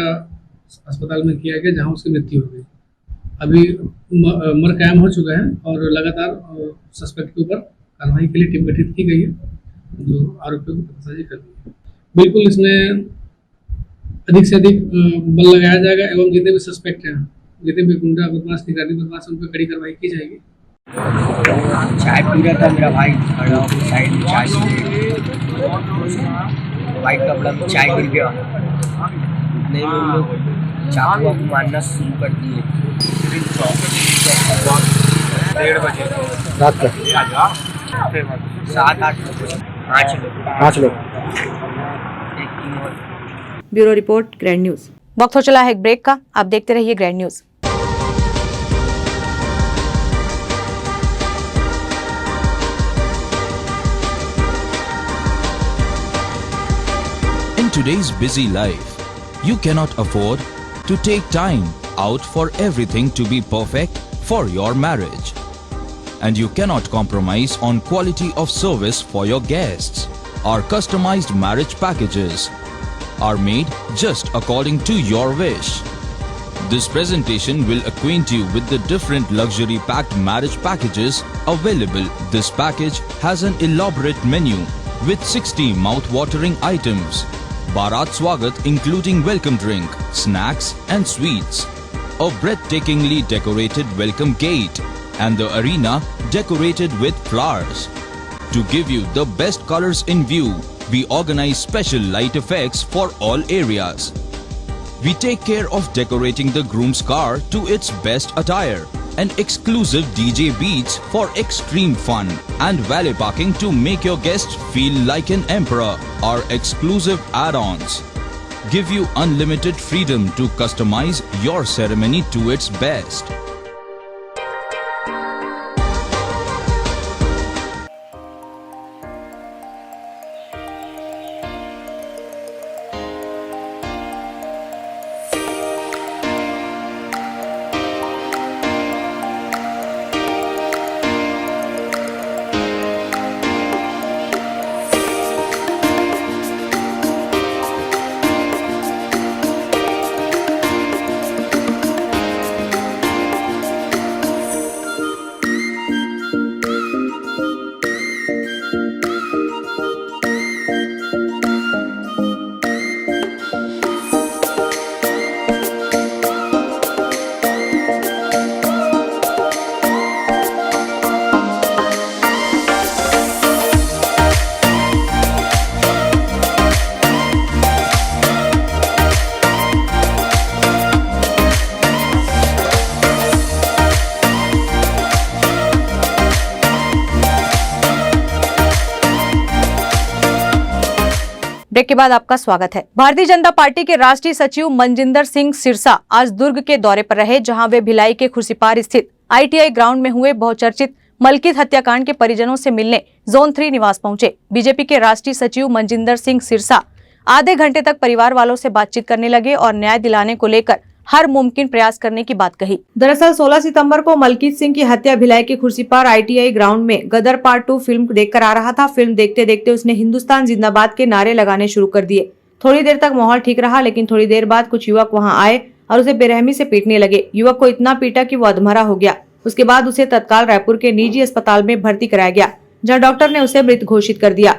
अस्पताल में किया गया, जहाँ उसकी मृत्यु हो गई। अभी मर कायम हो चुका है और लगातार सस्पेक्ट के ऊपर कार्रवाई के लिए टीम गठित की गई है, जो आरोपियों को पतासाजी कर दी है। बिल्कुल इसमें अधिक से अधिक बल लगाया जाएगा एवं जितने भी सस्पेक्ट हैं, जितने भी गुंडा बदमाश निगरानी बदमाश उन पर कड़ी कार्रवाई की जाएगी। चाय पी रहा था मेरा भाई, साइड में चाय वाइट कपड़ा में चाय गिर गया, नहीं हम लोग चाकू मारना शुरू कर दिए। 1:30 बजे रात का 7-8 5 लोग। Bureau report, grand news. वक्त हो चला है एक ब्रेक का, आप देखते रहिए grand news. In today's busy life, you cannot afford to take time out for everything to be perfect for your marriage. And you cannot compromise on quality of service for your guests. Our customized marriage packages are made just according to your wish. This presentation will acquaint you with the different luxury packed marriage packages available. This package has an elaborate menu with 60 mouth-watering items. Bharat Swagat including welcome drink, snacks and sweets. A breathtakingly decorated welcome gate and the arena decorated with flowers. To give you the best colors in view, we organize special light effects for all areas. We take care of decorating the groom's car to its best attire and exclusive DJ beats for extreme fun and valet parking to make your guests feel like an emperor. Our exclusive add-ons give you unlimited freedom to customize your ceremony to its best. Break के बाद आपका स्वागत है। भारतीय जनता पार्टी के राष्ट्रीय सचिव मनजिंदर सिंह सिरसा आज दुर्ग के दौरे पर रहे, जहां वे भिलाई के खुर्सीपार स्थित ITI ग्राउंड में हुए बहुचर्चित मलकीत हत्याकांड के परिजनों से मिलने जोन 3 निवास पहुंचे। बीजेपी के राष्ट्रीय सचिव मनजिंदर सिंह सिरसा आधे घंटे तक परिवार वालों से बातचीत करने लगे और न्याय दिलाने को लेकर हर मुमकिन प्रयास करने की बात कही। दरअसल 16 सितंबर को मलकीत सिंह की हत्या भिलाई के खुर्सीपार ITI ग्राउंड में गदर पार्ट 2 फिल्म देखकर आ रहा था। फिल्म देखते देखते उसने हिंदुस्तान जिंदाबाद के नारे लगाने शुरू कर दिए। थोड़ी देर तक माहौल ठीक रहा, लेकिन थोड़ी देर बाद कुछ युवक वहां आए और उसे बेरहमी से पीटने लगे। युवक को इतना पीटा कि वो अधमरा हो गया। उसके बाद उसे तत्काल रायपुर के निजी अस्पताल में भर्ती कराया गया, जहाँ डॉक्टर ने उसे मृत घोषित कर दिया।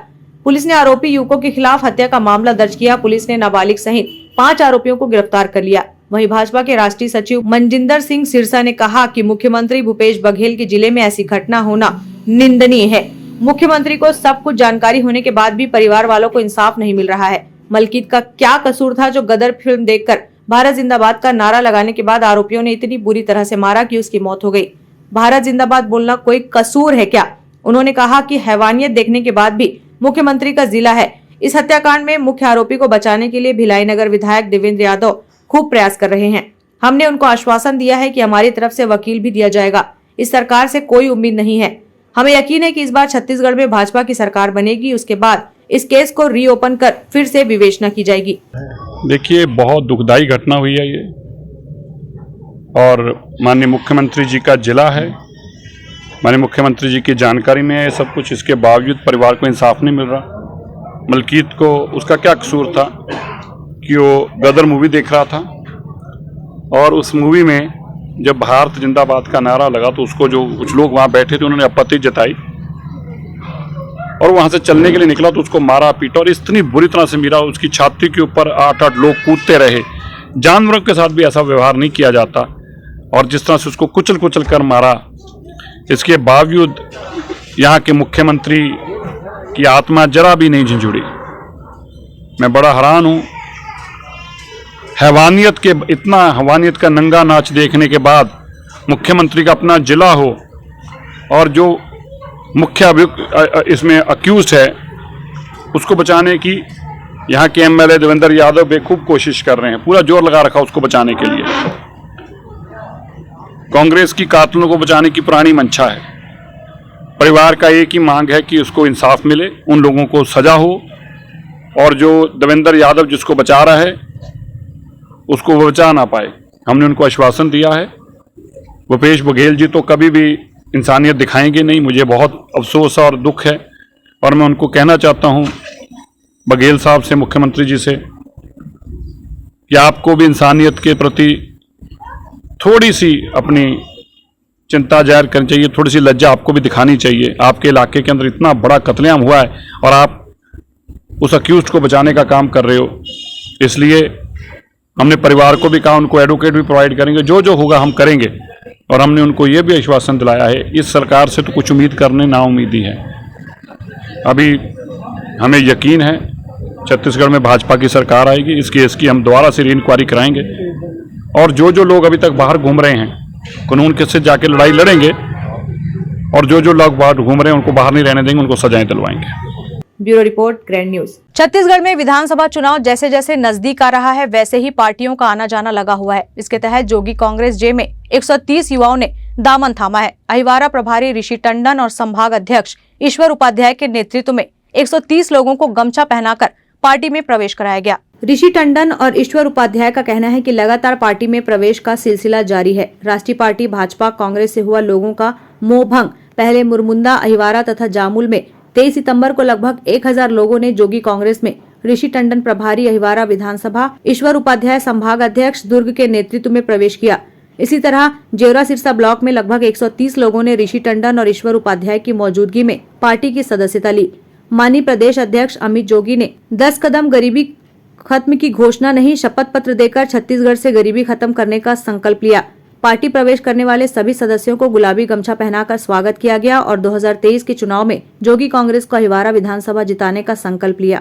पुलिस ने आरोपी युवकों के खिलाफ हत्या का मामला दर्ज किया। पुलिस ने नाबालिग सहित 5 आरोपियों को गिरफ्तार कर लिया। वहीं भाजपा के राष्ट्रीय सचिव मनजिंदर सिंह सिरसा ने कहा कि मुख्यमंत्री भूपेश बघेल के जिले में ऐसी घटना होना निंदनीय है। मुख्यमंत्री को सब कुछ जानकारी होने के बाद भी परिवार वालों को इंसाफ नहीं मिल रहा है। मलकीत का क्या कसूर था जो गदर फिल्म देखकर भारत जिंदाबाद का नारा लगाने के बाद आरोपियों ने इतनी बुरी तरह से मारा कि उसकी मौत हो गई। भारत जिंदाबाद बोलना कोई कसूर है क्या? उन्होंने कहा कि हैवानियत देखने के बाद भी मुख्यमंत्री का जिला है। इस हत्याकांड में मुख्य आरोपी को बचाने के लिए भिलाई नगर विधायक देवेंद्र यादव खूब प्रयास कर रहे हैं। हमने उनको आश्वासन दिया है कि हमारी तरफ से वकील भी दिया जाएगा। इस सरकार से कोई उम्मीद नहीं है। हमें यकीन है कि इस बार छत्तीसगढ़ में भाजपा की सरकार बनेगी। उसके बाद इस केस को रीओपन कर फिर से विवेचना की जाएगी। देखिए, बहुत दुखदायी घटना हुई है ये, और माननीय मुख्यमंत्री जी का जिला है। माननीय मुख्यमंत्री जी की जानकारी में है सब कुछ। इसके बावजूद परिवार को इंसाफ नहीं मिल रहा। मलकीत को उसका क्या कसूर था कि वो गदर मूवी देख रहा था, और उस मूवी में जब भारत जिंदाबाद का नारा लगा तो उसको जो कुछ लोग वहाँ बैठे थे उन्होंने आपत्ति जताई, और वहाँ से चलने के लिए निकला तो उसको मारा पीटा, और इतनी बुरी तरह से मारा। उसकी छाती के ऊपर 8-8 लोग कूदते रहे। जानवरों के साथ भी ऐसा व्यवहार नहीं किया जाता, और जिस तरह से उसको कुचल कुचल कर मारा, इसके बावजूद यहाँ के मुख्यमंत्री की आत्मा जरा भी नहीं झंझुड़ी। मैं बड़ा हैरान हूँ। इतना हैवानियत का नंगा नाच देखने के बाद मुख्यमंत्री का अपना जिला हो, और जो मुख्य अभियुक्त इसमें अक्यूज्ड है उसको बचाने की यहाँ के MLA देवेंद्र यादव बेखूब कोशिश कर रहे हैं। पूरा जोर लगा रखा उसको बचाने के लिए। कांग्रेस की कातिलों को बचाने की पुरानी मंशा है। परिवार का एक ही मांग है कि उसको इंसाफ मिले, उन लोगों को सजा हो, और जो देवेंद्र यादव जिसको बचा रहा है उसको वो बचा ना पाए। हमने उनको आश्वासन दिया है। भूपेश बघेल जी तो कभी भी इंसानियत दिखाएंगे नहीं। मुझे बहुत अफसोस और दुख है, और मैं उनको कहना चाहता हूं बघेल साहब से, मुख्यमंत्री जी से, कि आपको भी इंसानियत के प्रति थोड़ी सी अपनी चिंता जाहिर करनी चाहिए, थोड़ी सी लज्जा आपको भी दिखानी चाहिए। आपके इलाके के अंदर इतना बड़ा कत्लेआम हुआ है और आप उस अक्यूज को बचाने का काम कर रहे हो। इसलिए हमने परिवार को भी कहा उनको एडवोकेट भी प्रोवाइड करेंगे, जो जो होगा हम करेंगे। और हमने उनको ये भी आश्वासन दिलाया है, इस सरकार से तो कुछ उम्मीद करने नाउम्मीदी है। अभी हमें यकीन है छत्तीसगढ़ में भाजपा की सरकार आएगी, इस केस की हम दोबारा से री इंक्वायरी कराएंगे और जो जो लोग अभी तक बाहर घूम रहे हैं कानून के से जाके लड़ाई लड़ेंगे और जो जो लोग बाहर घूम रहे हैं उनको बाहर नहीं रहने देंगे, उनको सजाएं दिलवाएंगे। Bureau report, grand news. Chhattisgarh में विधानसभा चुनाव जैसे जैसे नजदीक आ रहा है वैसे ही पार्टियों का आना जाना लगा हुआ है। इसके तहत जोगी कांग्रेस जे में 130 युवाओं ने दामन थामा है। अहिवारा प्रभारी ऋषि टंडन और संभाग अध्यक्ष ईश्वर उपाध्याय के नेतृत्व में 130 लोगों को गमछा पहनाकर पार्टी में प्रवेश कराया गया। ऋषि टंडन और ईश्वर उपाध्याय का कहना है कि लगातार पार्टी में प्रवेश का सिलसिला जारी है। राष्ट्रीय पार्टी भाजपा कांग्रेस से हुआ लोगों का मोह भंग। पहले मुरमुंदा, अहिवारा तथा जामुल में 23 सितंबर को लगभग 1000 लोगों ने जोगी कांग्रेस में ऋषि टंडन प्रभारी अहिवारा विधानसभा, ईश्वर उपाध्याय संभाग अध्यक्ष दुर्ग के नेतृत्व में प्रवेश किया। इसी तरह जेवरा सिरसा ब्लॉक में लगभग 130 लोगों ने ऋषि टंडन और ईश्वर उपाध्याय की मौजूदगी में पार्टी की सदस्यता ली। माननीय प्रदेश अध्यक्ष अमित जोगी ने 10 कदम गरीबी खत्म की घोषणा नहीं, शपथ पत्र देकर छत्तीसगढ़ से गरीबी खत्म करने का संकल्प लिया। पार्टी प्रवेश करने वाले सभी सदस्यों को गुलाबी गमछा पहनाकर स्वागत किया गया और 2023 के चुनाव में जोगी कांग्रेस को अहिवारा विधानसभा जिताने का संकल्प लिया।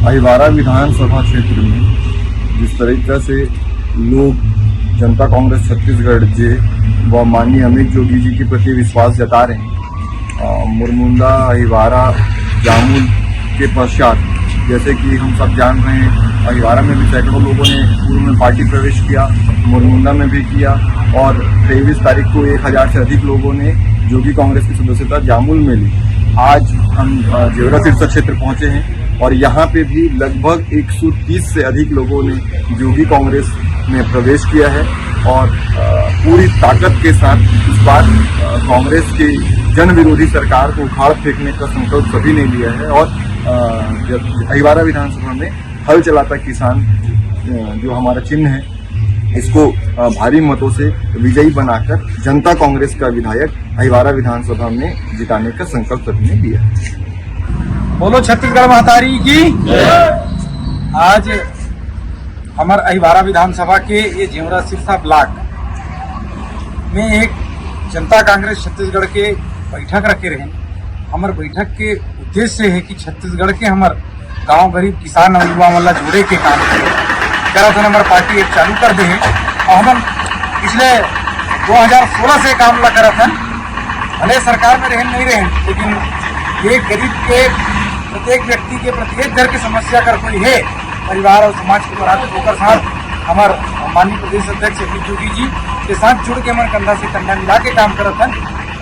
अहिवारा विधानसभा क्षेत्र में जिस तरीके से लोग जनता कांग्रेस छत्तीसगढ़ जे व माननीय अमित जोगी जी के प्रति विश्वास जता रहे हैं, मुरमुंदा, अहिवारा, जामुल के पश्चात जैसे कि हम सब जान रहे हैं अहिवारा में भी सैकड़ों लोगों ने पूर्व में पार्टी प्रवेश किया, मुरमुंदा में भी किया और 23 तारीख को 1000 से अधिक लोगों ने जोगी कांग्रेस की सदस्यता जामुल में ली। आज हम जेवरा सिरसा क्षेत्र पहुंचे हैं और यहाँ पे भी लगभग 130 से अधिक लोगों ने जोगी कांग्रेस में प्रवेश किया है और पूरी ताकत के साथ इस बार कांग्रेस की जन विरोधी सरकार को उखाड़ फेंकने का संकल्प सभी ने लिया है और अहिवारा विधानसभा में हल चलाता किसान जो हमारा चिन्ह है इसको भारी मतों से विजयी बनाकर जनता कांग्रेस का विधायक अहिवारा विधानसभा में जिताने का संकल्प सभी ने लिया। बोलो छत्तीसगढ़ महतारी की। आज हमारे अहिवारा विधानसभा के ये जेवरा सिरसा ब्लॉक में एक जनता कांग्रेस छत्तीसगढ़ के बैठक रखे रहे। हमारे बैठक के उद्देश्य है कि छत्तीसगढ़ के हमारे गांव गरीब किसान और युवा वाला जुड़े के काम करा था। हमारी पार्टी एक चालू कर दे और हम पिछले 2016 से काम ला करा था। भले सरकार में नहीं रहे लेकिन ये गरीब के प्रत्येक व्यक्ति के प्रत्येक घर की समस्या कर कोई है परिवार और समाज के होकर साथ हमारे माननीय प्रदेश अध्यक्ष अमित जोगी जी के साथ जुड़ के हमारे कंधा से कंधा मिला के काम करा था।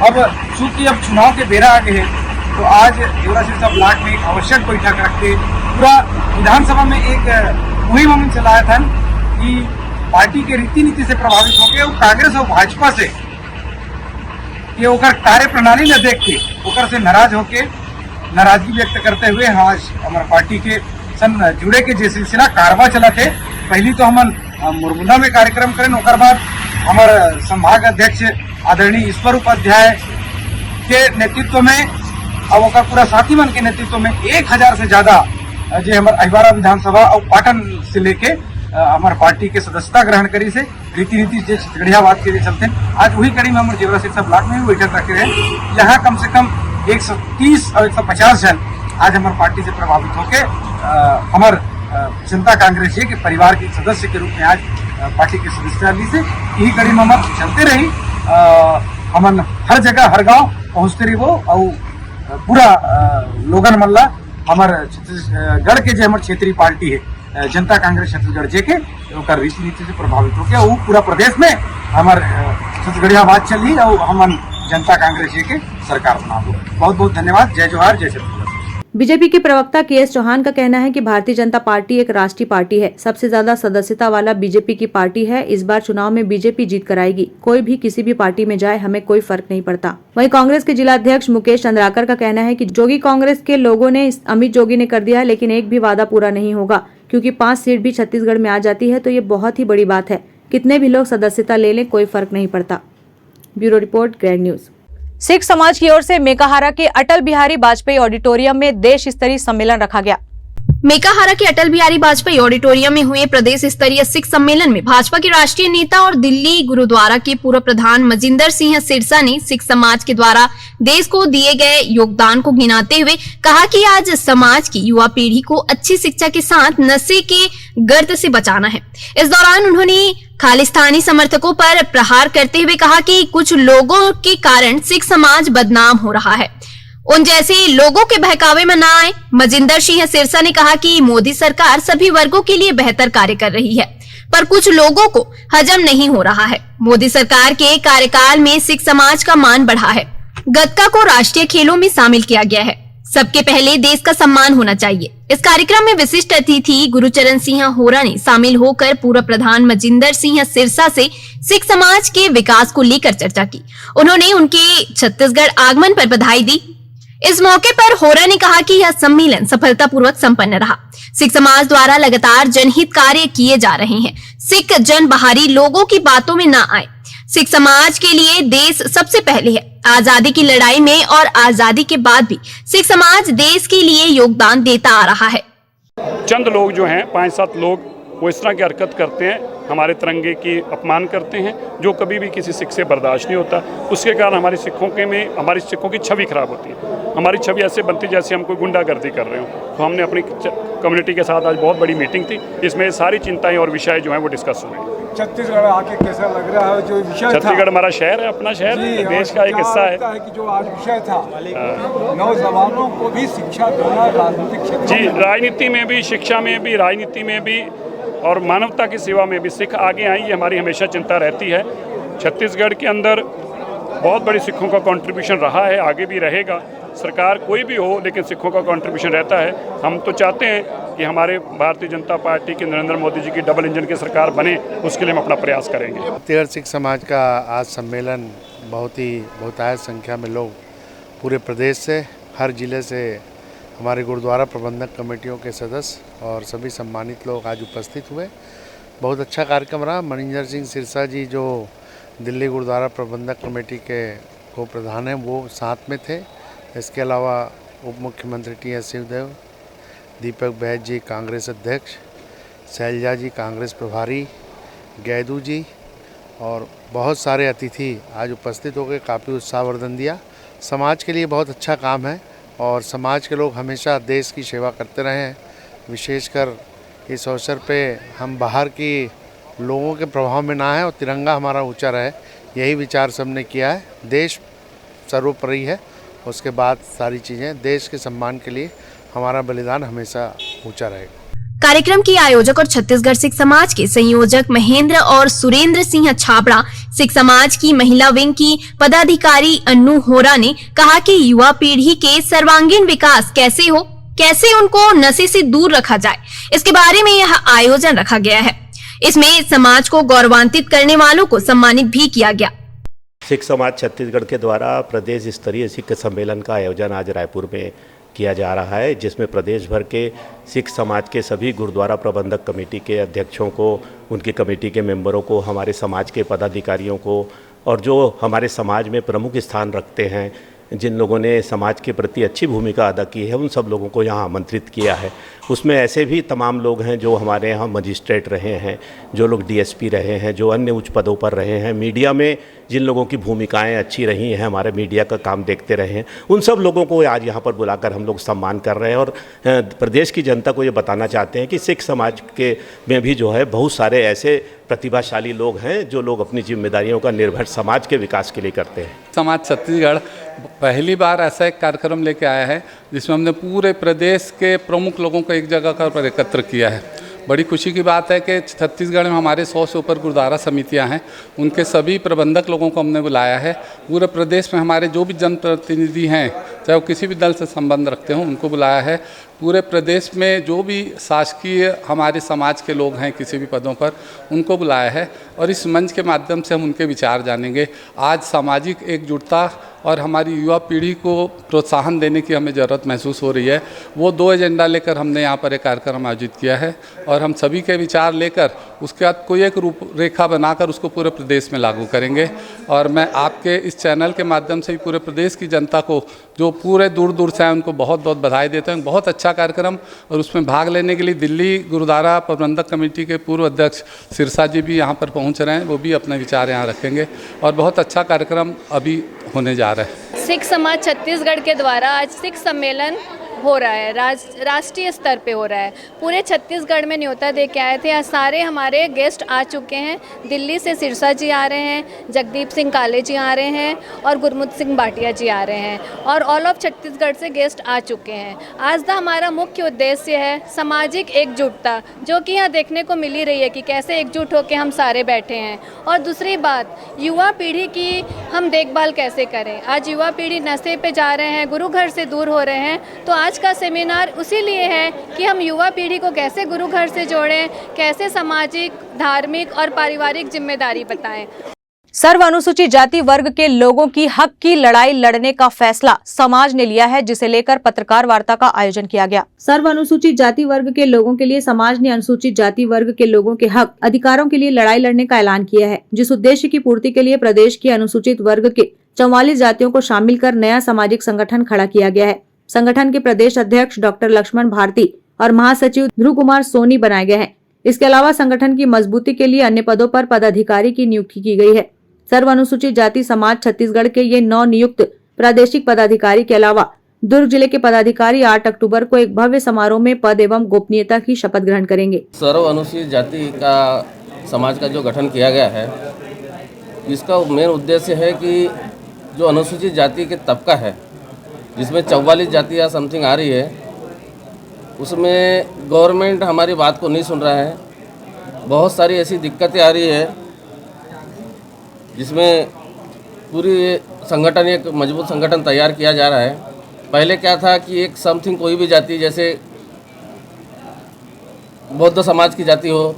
अब चूंकि अब चुनाव के बेरा आ गए हैं तो आज जेवरा सिरसा ब्लॉक में एक आवश्यक बैठक रख के पूरा विधानसभा में एक मुहिम हमने चलाया था कि पार्टी के रीति नीति से प्रभावित होकर वो कांग्रेस और भाजपा से ये ओकर कार्य प्रणाली न देख के ओकर से नाराज होके नाराजगी व्यक्त करते हुए आज हमारे पार्टी के सन जुड़े के जे सिलसिला कारवा चला थे। पहली तो हम मुरमुंदा में कार्यक्रम करें, ओकर बाद हमारे संभाग अध्यक्ष आदरणीय ईश्वर उपाध्याय के नेतृत्व में और ओकर पूरा साथी मन के नेतृत्व में 1000 से ज्यादा जो हमारे अहिवारा विधानसभा और पाटन से लेके हमारे पार्टी के सदस्यता ग्रहण करी से रीति नीति जो छत्तीसगढ़ियावाद के चलते आज वही कड़ी में हमारे जेवरा सिरसा ब्लॉक में भी बैठक रखे रहे। यहाँ कम से कम 130 और 150 जन आज हमारे पार्टी से प्रभावित होकर हमारे जनता कांग्रेस के परिवार के सदस्य के रूप में आज पार्टी की सदस्यता ली से यही कड़ी में हमारे चलते रही। हम हर जगह हर गांव पहुँचते रही वो और पूरा लोगन मल्ला हमारे छत्तीसगढ़ के जो हमारे क्षेत्रीय पार्टी है जनता कांग्रेस छत्तीसगढ़ जे के रीति नीति से प्रभावित होकर वो पूरा प्रदेश में हमारे छत्तीसगढ़ियावाद चली और हम जनता कांग्रेस जे के सरकार बना दो। बहुत बहुत धन्यवाद। जय जोहार, जय छत्तीसगढ़। बीजेपी के प्रवक्ता के.एस. चौहान का कहना है कि भारतीय जनता पार्टी एक राष्ट्रीय पार्टी है, सबसे ज्यादा सदस्यता वाला बीजेपी की पार्टी है। इस बार चुनाव में बीजेपी जीत कर आएगी। कोई भी किसी भी पार्टी में जाए, हमें कोई फर्क नहीं पड़ता। वहीं कांग्रेस के जिला अध्यक्ष मुकेश चंद्राकर का कहना है कि जोगी कांग्रेस के लोगों ने अमित जोगी ने कर दिया है, लेकिन एक भी वादा पूरा नहीं होगा, क्योंकि 5 सीट भी छत्तीसगढ़ में आ जाती है तो ये बहुत ही बड़ी बात है। कितने भी लोग सदस्यता ले लें, कोई फर्क नहीं पड़ता। Bureau report, grand news. Sikh समाज की ओर से मेकाहारा के अटल बिहारी वाजपेयी ऑडिटोरियम में देश स्तरीय सम्मेलन रखा गया। मेकाहारा के अटल बिहारी वाजपेयी ऑडिटोरियम में हुए प्रदेश स्तरीय सिख सम्मेलन में भाजपा के राष्ट्रीय नेता और दिल्ली गुरुद्वारा के पूर्व प्रधान मजिंदर सिंह सिरसा ने सिख समाज के द्वारा देश को दिए गए योगदान को गिनाते हुए कहा कि आज समाज की युवा पीढ़ी को अच्छी शिक्षा के साथ नशे के गर्त से बचाना है। इस दौरान उन्होंने खालिस्तानी समर्थकों पर प्रहार करते हुए कहा कि कुछ लोगों के कारण सिख समाज बदनाम हो रहा है, उन जैसे लोगों के बहकावे में ना आए। मजिंदर सिंह सिरसा ने कहा कि मोदी सरकार सभी वर्गों के लिए बेहतर कार्य कर रही है, पर कुछ लोगों को हजम नहीं हो रहा है। मोदी सरकार के कार्यकाल में सिख समाज का मान बढ़ा है, गतका को राष्ट्रीय खेलों में शामिल किया गया है, सबके पहले देश का सम्मान होना चाहिए। इस कार्यक्रम में विशिष्ट अतिथि गुरुचरण सिंह होरा ने शामिल होकर पूर्व प्रधान मजिंदर सिंह सिरसा से सिख समाज के विकास को लेकर चर्चा की। उन्होंने उनके छत्तीसगढ़ आगमन पर बधाई दी। इस मौके पर होरा ने कहा कि यह सम्मेलन सफलतापूर्वक संपन्न रहा। सिख समाज द्वारा लगातार जनहित कार्य किए जा रहे हैं। सिख जन बाहरी लोगों की बातों में न आए। सिख समाज के लिए देश सबसे पहले है। आजादी की लड़ाई में और आजादी के बाद भी सिख समाज देश के लिए योगदान देता आ रहा है। चंद लोग जो हैं 5-7 लोग वो इस तरह की हरकत करते हैं, हमारे तिरंगे की अपमान करते हैं, जो कभी भी किसी सिख से बर्दाश्त नहीं होता। उसके कारण हमारी सिखों की छवि खराब होती है। हमारी छवि ऐसे बनती जैसे हम कोई गुंडागर्दी कर रहे हो। तो हमने अपनी कम्युनिटी के साथ आज बहुत बड़ी मीटिंग थी, इसमें सारी चिंताएं और विषय जो हैं वो डिस्कस हुए। छत्तीसगढ़ आके कैसा लग रहा है जो विषय था? छत्तीसगढ़ हमारा शहर है, अपना शहर है, देश का एक हिस्सा है। कि जो आज विषय था नौजवानों को भी शिक्षा देना राजनीतिक क्षेत्र जी, राजनीति में भी, शिक्षा में भी, राजनीति में भी और मानवता की सेवा में भी सिख आगे आई, ये हमारी हमेशा चिंता रहती है। छत्तीसगढ़ के अंदर बहुत बड़ी सिखों का कंट्रीब्यूशन रहा है, आगे भी रहेगा। सरकार कोई भी हो लेकिन सिखों का कंट्रीब्यूशन रहता है। हम तो चाहते हैं कि हमारे भारतीय जनता पार्टी की नरेंद्र मोदी जी की डबल इंजन की सरकार बने, उसके लिए हम अपना प्रयास करेंगे। छत्तीसगढ़ सिख समाज का आज सम्मेलन बहुतायत संख्या में लोग पूरे प्रदेश से, हर जिले से, हमारे गुरुद्वारा प्रबंधक कमेटियों के सदस्य और सभी सम्मानित लोग आज उपस्थित हुए। बहुत अच्छा कार्यक्रम रहा। मनिंदर सिंह सिरसा जी जो दिल्ली गुरुद्वारा प्रबंधक कमेटी के को प्रधान हैं वो साथ में थे। इसके अलावा उप मुख्यमंत्री टी.एस. सिंहदेव, दीपक बैज जी कांग्रेस अध्यक्ष, शैलजा जी कांग्रेस प्रभारी, गैदू जी और बहुत सारे अतिथि आज उपस्थित होकर काफ़ी उत्साहवर्धन दिया। समाज के लिए बहुत अच्छा काम है और समाज के लोग हमेशा देश की सेवा करते रहे हैं। विशेषकर इस अवसर पे हम बाहर की लोगों के प्रभाव में ना आए और तिरंगा हमारा ऊंचा रहे, यही विचार सबने किया है। देश सर्वोपरि है, उसके बाद सारी चीज़ें। देश के सम्मान के लिए हमारा बलिदान हमेशा ऊंचा रहेगा। कार्यक्रम के आयोजक और छत्तीसगढ़ सिख समाज के संयोजक महेंद्र और सुरेंद्र सिंह छाबड़ा, सिख समाज की महिला विंग की पदाधिकारी अन्नू होरा ने कहा कि युवा पीढ़ी के सर्वांगीण विकास कैसे हो, कैसे उनको नशे से दूर रखा जाए, इसके बारे में यह आयोजन रखा गया है। इसमें समाज को गौरवान्वित करने वालों को सम्मानित भी किया गया। सिख समाज छत्तीसगढ़ के द्वारा प्रदेश स्तरीय सिख सम्मेलन का आयोजन आज रायपुर में किया जा रहा है, जिसमें प्रदेश भर के सिख समाज के सभी गुरुद्वारा प्रबंधक कमेटी के अध्यक्षों को, उनकी कमेटी के मेंबरों को, हमारे समाज के पदाधिकारियों को और जो हमारे समाज में प्रमुख स्थान रखते हैं, जिन लोगों ने समाज के प्रति अच्छी भूमिका अदा की है, उन सब लोगों को यहाँ आमंत्रित किया है। उसमें ऐसे भी तमाम लोग हैं जो हमारे यहाँ मजिस्ट्रेट रहे हैं, जो लोग डीएसपी रहे हैं, जो अन्य उच्च पदों पर रहे हैं, मीडिया में जिन लोगों की भूमिकाएं अच्छी रही हैं, हमारे मीडिया का काम देखते रहे हैं, उन सब लोगों को आज यहाँ पर बुलाकर हम लोग सम्मान कर रहे हैं। और प्रदेश की जनता को ये बताना चाहते हैं कि सिख समाज के में भी जो है बहुत सारे ऐसे प्रतिभाशाली लोग हैं जो लोग अपनी जिम्मेदारियों का निर्भर समाज के विकास के लिए करते हैं। समाज छत्तीसगढ़ पहली बार ऐसा एक कार्यक्रम लेके आया है जिसमें हमने पूरे प्रदेश के प्रमुख लोगों को एक जगह पर एकत्र किया है। बड़ी खुशी की बात है कि छत्तीसगढ़ में हमारे 100 से ऊपर गुरुद्वारा समितियां हैं, उनके सभी प्रबंधक लोगों को हमने बुलाया है। पूरे प्रदेश में हमारे जो भी जनप्रतिनिधि हैं, चाहे वो किसी भी दल से संबंध रखते हों, उनको बुलाया है। पूरे प्रदेश में जो भी शासकीय हमारे समाज के लोग हैं किसी भी पदों पर, उनको बुलाया है और इस मंच के माध्यम से हम उनके विचार जानेंगे। आज सामाजिक एकजुटता और हमारी युवा पीढ़ी को प्रोत्साहन देने की हमें ज़रूरत महसूस हो रही है। वो 2 एजेंडा लेकर हमने यहाँ पर एक कार्यक्रम आयोजित किया है और हम सभी के विचार लेकर उसके बाद कोई एक रूपरेखा बनाकर उसको पूरे प्रदेश में लागू करेंगे। और मैं आपके इस चैनल के माध्यम से पूरे प्रदेश की जनता को, जो पूरे दूर दूर से आए, उनको बहुत बहुत बधाई देता हूँ। बहुत अच्छा कार्यक्रम, और उसमें भाग लेने के लिए दिल्ली गुरुद्वारा प्रबंधक कमेटी के पूर्व अध्यक्ष सिरसा जी भी यहाँ पर पहुँच रहे हैं। वो भी अपने विचार यहाँ रखेंगे और बहुत अच्छा कार्यक्रम अभी होने जा रहा है। सिख समाज छत्तीसगढ़ के द्वारा आज सिख सम्मेलन हो रहा है, राष्ट्रीय स्तर पे हो रहा है। पूरे छत्तीसगढ़ में न्योता दे के आए थे। आज सारे हमारे गेस्ट आ चुके हैं। दिल्ली से सिरसा जी आ रहे हैं, जगदीप सिंह काले जी आ रहे हैं और गुरमुत सिंह भाटिया जी आ रहे हैं और ऑल ऑफ छत्तीसगढ़ से गेस्ट आ चुके हैं। आज का हमारा मुख्य उद्देश्य है सामाजिक एकजुटता, जो कि यहाँ देखने को मिल ही रही है कि कैसे एकजुट होकर हम सारे बैठे हैं। और दूसरी बात, युवा पीढ़ी की हम देखभाल कैसे करें। आज युवा पीढ़ी नशे पे जा रहे हैं, गुरु घर से दूर हो रहे हैं। तो आज का सेमिनार उसी लिए है कि हम युवा पीढ़ी को कैसे गुरु घर से जोड़ें, कैसे सामाजिक, धार्मिक और पारिवारिक जिम्मेदारी बताएं। सर्व अनुसूचित जाति वर्ग के लोगों की हक की लड़ाई लड़ने का फैसला समाज ने लिया है, जिसे लेकर पत्रकार वार्ता का आयोजन किया गया। सर्व अनुसूचित जाति वर्ग के लोगों के लिए समाज ने अनुसूचित जाति वर्ग के लोगों के हक अधिकारों के लिए लड़ाई लड़ने का ऐलान किया है, जिस उद्देश्य की पूर्ति के लिए प्रदेश के अनुसूचित वर्ग के 44 जातियों को शामिल कर नया सामाजिक संगठन खड़ा किया गया है। संगठन के प्रदेश अध्यक्ष डॉक्टर लक्ष्मण भारती और महासचिव ध्रुव कुमार सोनी बनाए गए हैं। इसके अलावा संगठन की मजबूती के लिए अन्य पदों पर पदाधिकारी की नियुक्ति की गई है। सर्व अनुसूचित जाति समाज छत्तीसगढ़ के ये 9 नियुक्त प्रादेशिक पदाधिकारी के अलावा दुर्ग जिले के पदाधिकारी 8 अक्टूबर को एक भव्य समारोह में पद एवं गोपनीयता की शपथ ग्रहण करेंगे। सर्व अनुसूचित जाति का समाज का जो गठन किया गया है, इसका मेन उद्देश्य है कि जो अनुसूचित जाति के तबका है, जिसमें 44 जातियाँ समथिंग आ रही है, उसमें गवर्नमेंट हमारी बात को नहीं सुन रहा है। बहुत सारी ऐसी दिक्कतें आ रही है जिसमें पूरी संगठन, एक मजबूत संगठन तैयार किया जा रहा है। पहले क्या था कि एक समथिंग कोई भी जाति, जैसे बौद्ध समाज की जाति हो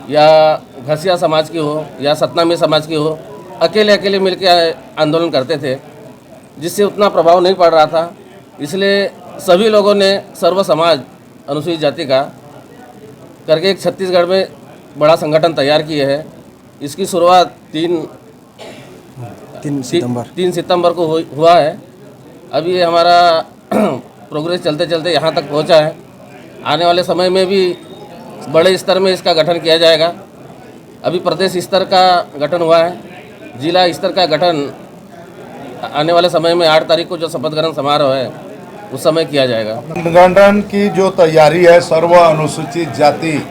या घसिया समाज की हो या सतनामी समाज की हो, अकेले अकेले मिलकर आंदोलन करते थे, जिससे उतना प्रभाव नहीं पड़ रहा था। इसलिए सभी लोगों ने सर्व समाज अनुसूचित जाति का करके एक छत्तीसगढ़ में बड़ा संगठन तैयार किए है। इसकी शुरुआत 3 सितंबर को हुआ है। अभी ये हमारा प्रोग्रेस चलते चलते यहाँ तक पहुँचा है। आने वाले समय में भी बड़े स्तर में इसका गठन किया जाएगा। अभी प्रदेश स्तर का गठन हुआ है, जिला स्तर का गठन आने वाले समय में 8 तारीख को जो शपथ ग्रहण समारोह है उस समय किया जाएगा। संगठन की जो तैयारी है, सर्व अनुसूचित जाति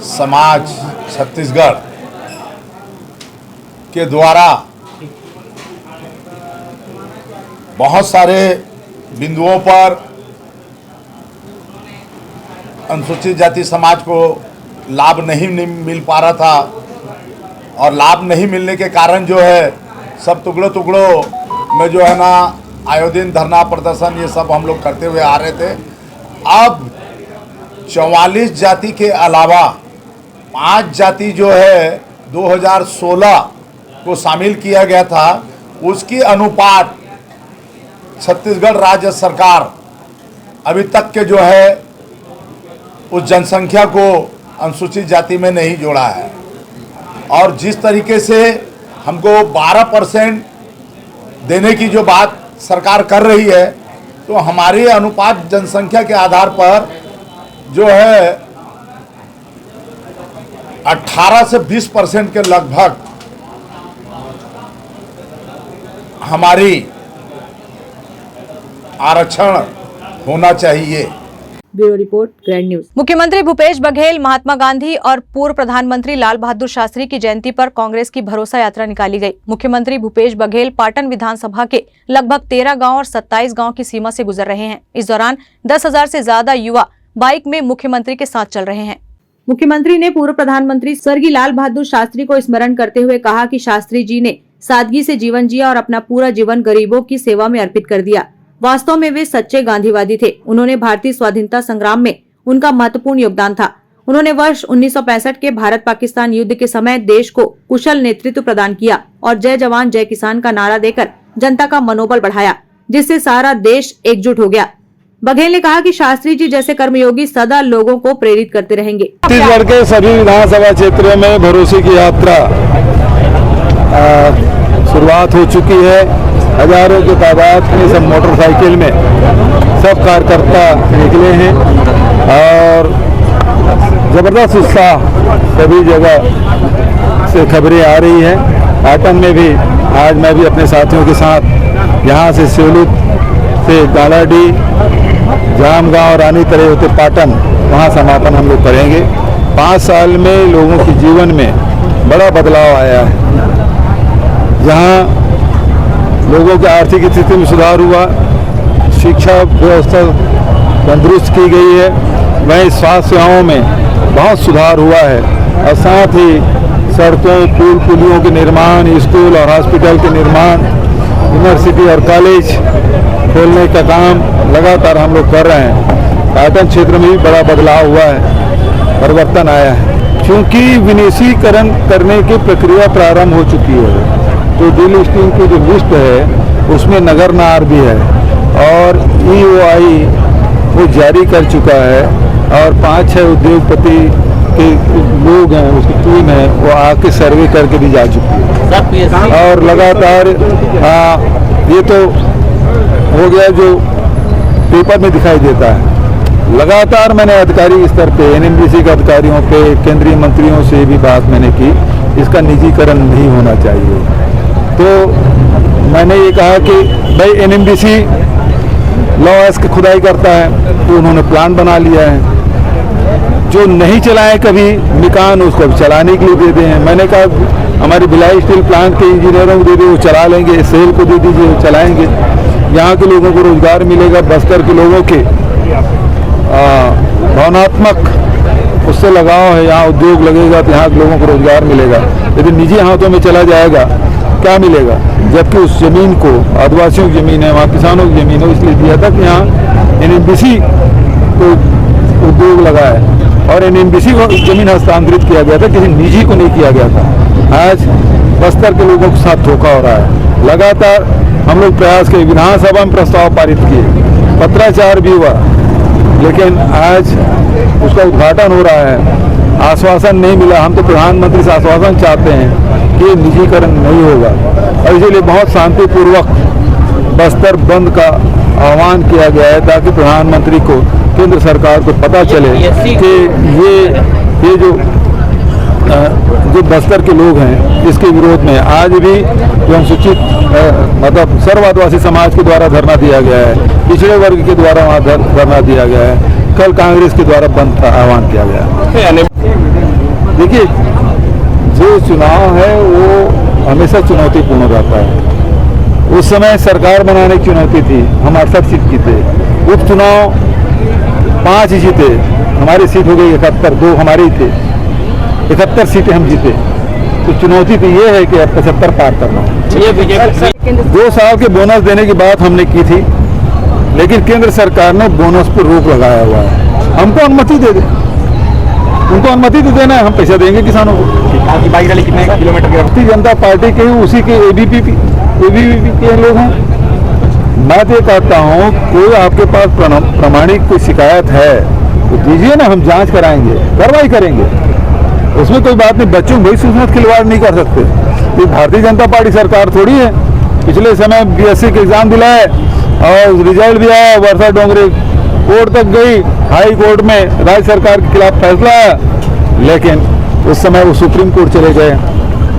समाज छत्तीसगढ़ के द्वारा बहुत सारे बिंदुओं पर अनुसूचित जाति समाज को लाभ नहीं मिल पा रहा था, और लाभ नहीं मिलने के कारण जो है सब टुकड़ों में जो है ना आयोजन, धरना प्रदर्शन, ये सब हम लोग करते हुए आ रहे थे। अब 44 जाति के अलावा 5 जाति जो है 2016 को शामिल किया गया था, उसकी अनुपात छत्तीसगढ़ राज्य सरकार अभी तक के जो है उस जनसंख्या को अनुसूचित जाति में नहीं जोड़ा है। और जिस तरीके से हमको 12% देने की जो बात सरकार कर रही है, तो हमारी अनुपात जनसंख्या के आधार पर जो है 18 से 20% के लगभग हमारी आरक्षण होना चाहिए। Bureau report, grand news. मुख्यमंत्री भूपेश बघेल, महात्मा गांधी और पूर्व प्रधानमंत्री लाल बहादुर शास्त्री की जयंती पर कांग्रेस की भरोसा यात्रा निकाली गई। मुख्यमंत्री भूपेश बघेल पाटन विधानसभा के लगभग 13 गांव और 27 गांव की सीमा से गुजर रहे हैं। इस दौरान 10,000 से ज्यादा युवा बाइक में मुख्यमंत्री के साथ चल रहे हैं। मुख्यमंत्री ने पूर्व प्रधानमंत्री स्वर्गीय लाल बहादुर शास्त्री को स्मरण करते हुए कहा कि शास्त्री जी ने सादगी से जीवन जिया और अपना पूरा जीवन गरीबों की सेवा में अर्पित कर दिया। वास्तव में वे सच्चे गांधीवादी थे। उन्होंने भारतीय स्वाधीनता संग्राम में उनका महत्वपूर्ण योगदान था। उन्होंने वर्ष 1965 के भारत पाकिस्तान युद्ध के समय देश को कुशल नेतृत्व प्रदान किया और जय जवान जय किसान का नारा देकर जनता का मनोबल बढ़ाया, जिससे सारा देश एकजुट हो गया। बघेल ने कहा कि शास्त्री जी जैसे कर्मयोगी सदा लोगों को प्रेरित करते रहेंगे। छत्तीसगढ़ के सभी विधानसभा क्षेत्रों में भरोसे की यात्रा शुरुआत हो चुकी है। हजारों की तादाद में सब मोटरसाइकिल में सब कार्यकर्ता निकले हैं और जबरदस्त उत्साह सभी जगह से खबरें आ रही है। पाटन में भी आज मैं भी अपने साथियों के साथ यहाँ से सिवलुत से गालाडी, जामगांव, रानी तरे होते पाटन, वहाँ समापन हम लोग करेंगे। 5 साल में लोगों के जीवन में बड़ा बदलाव आया है। जहाँ लोगों की आर्थिक स्थिति में सुधार हुआ, शिक्षा व्यवस्था तंदुरुस्त की गई है, वहीं स्वास्थ्य सेवाओं में बहुत सुधार हुआ है और साथ ही सड़कों, पुल पुलियों के निर्माण, स्कूल और हॉस्पिटल के निर्माण, यूनिवर्सिटी और कॉलेज खोलने का काम लगातार हम लोग कर रहे हैं। पाटन क्षेत्र में भी बड़ा बदलाव हुआ है, परिवर्तन आया है, क्योंकि विनिवेशीकरण करने की प्रक्रिया प्रारंभ हो चुकी है। जो डीलिस्टिंग की जो लिस्ट है उसमें नगर नार भी है और EOI वो जारी कर चुका है और 5-6 उद्योगपति के लोग हैं, उसकी टीम है, वो आके सर्वे करके भी जा चुकी है और लगातार ये तो हो गया जो पेपर में दिखाई देता है। लगातार मैंने अधिकारी स्तर पे NMDC के अधिकारियों पे, केंद्रीय मंत्रियों से भी बात मैंने की, इसका निजीकरण नहीं होना चाहिए। तो मैंने ये कहा कि भाई NMDC लॉ की खुदाई करता है, तो उन्होंने प्लान बना लिया है। जो नहीं चलाए कभी मिकान, उसको चलाने के लिए दे दें। मैंने कहा हमारी भिलाई स्टील प्लांट के इंजीनियरों को दे दे, वो चला लेंगे, सेल को दे दीजिए, वो चलाएंगे। यहाँ के लोगों को रोजगार मिलेगा, बस्तर के लोगों के भावनात्मक उससे लगाव है, यहाँ उद्योग लगेगा तो यहाँ के लोगों को रोजगार मिलेगा। यदि निजी हाथों में चला जाएगा क्या मिलेगा? जबकि उस जमीन को आदिवासियों की जमीन है, वहाँ किसानों की जमीन है, इसलिए दिया था कि यहाँ NMDC को उद्योग लगा है और NMDC को जमीन हस्तांतरित किया गया था, किसी निजी को नहीं किया गया था। आज बस्तर के लोगों के साथ धोखा हो रहा है। लगातार हम लोग प्रयास किए, विधानसभा में प्रस्ताव पारित किए, पत्राचार भी हुआ, लेकिन आज उसका उद्घाटन हो रहा है, आश्वासन नहीं मिला। हम तो प्रधानमंत्री से आश्वासन चाहते हैं कि निजीकरण नहीं होगा और इसलिए बहुत शांतिपूर्वक बस्तर बंद का आह्वान किया गया है, ताकि प्रधानमंत्री को, केंद्र सरकार को पता चले कि ये जो बस्तर के लोग हैं इसके विरोध में आज भी जो अनुसूचित मतलब सर्व आदिवासी समाज के द्वारा धरना दिया गया है, पिछड़े वर्ग के द्वारा वहाँ धरना दिया गया है, कल कांग्रेस के द्वारा बंद का आह्वान किया गया है। देखिए, जो चुनाव है वो हमेशा चुनौतीपूर्ण रहता है। उस समय सरकार बनाने की चुनौती थी, हम 68 सीट जीते, उपचुनाव 5 ही जीते, हमारी सीट हो गई 71, 2 हमारे ही थे, 71 सीटें हम जीते। तो चुनौती तो ये है कि अब 75 पार करना। 2 साल के बोनस देने की बात हमने की थी, लेकिन केंद्र सरकार ने बोनस पर रोक लगाया हुआ है। हमको अनुमति दे दे, उनको अनुमति तो देना है, हम पैसा देंगे किसानों को। बाइक रैली कितने किलोमीटर की? भारतीय जनता पार्टी के उसी के ABP के लोग हैं। मैं तो कहता हूँ कोई आपके पास प्रमाणिक कोई शिकायत है तो दीजिए ना, हम जांच कराएंगे, कार्रवाई करेंगे, उसमें कोई बात नहीं। बच्चों भाई सूचना खिलवाड़ नहीं कर सकते। ये भारतीय जनता पार्टी सरकार थोड़ी है। पिछले समय BSc के एग्जाम दिलाए और रिजल्ट भी आया, वर्षा डोंगरी कोर्ट तक गई, हाई कोर्ट में राज्य सरकार के खिलाफ फैसला आया, लेकिन उस समय वो सुप्रीम कोर्ट चले गए,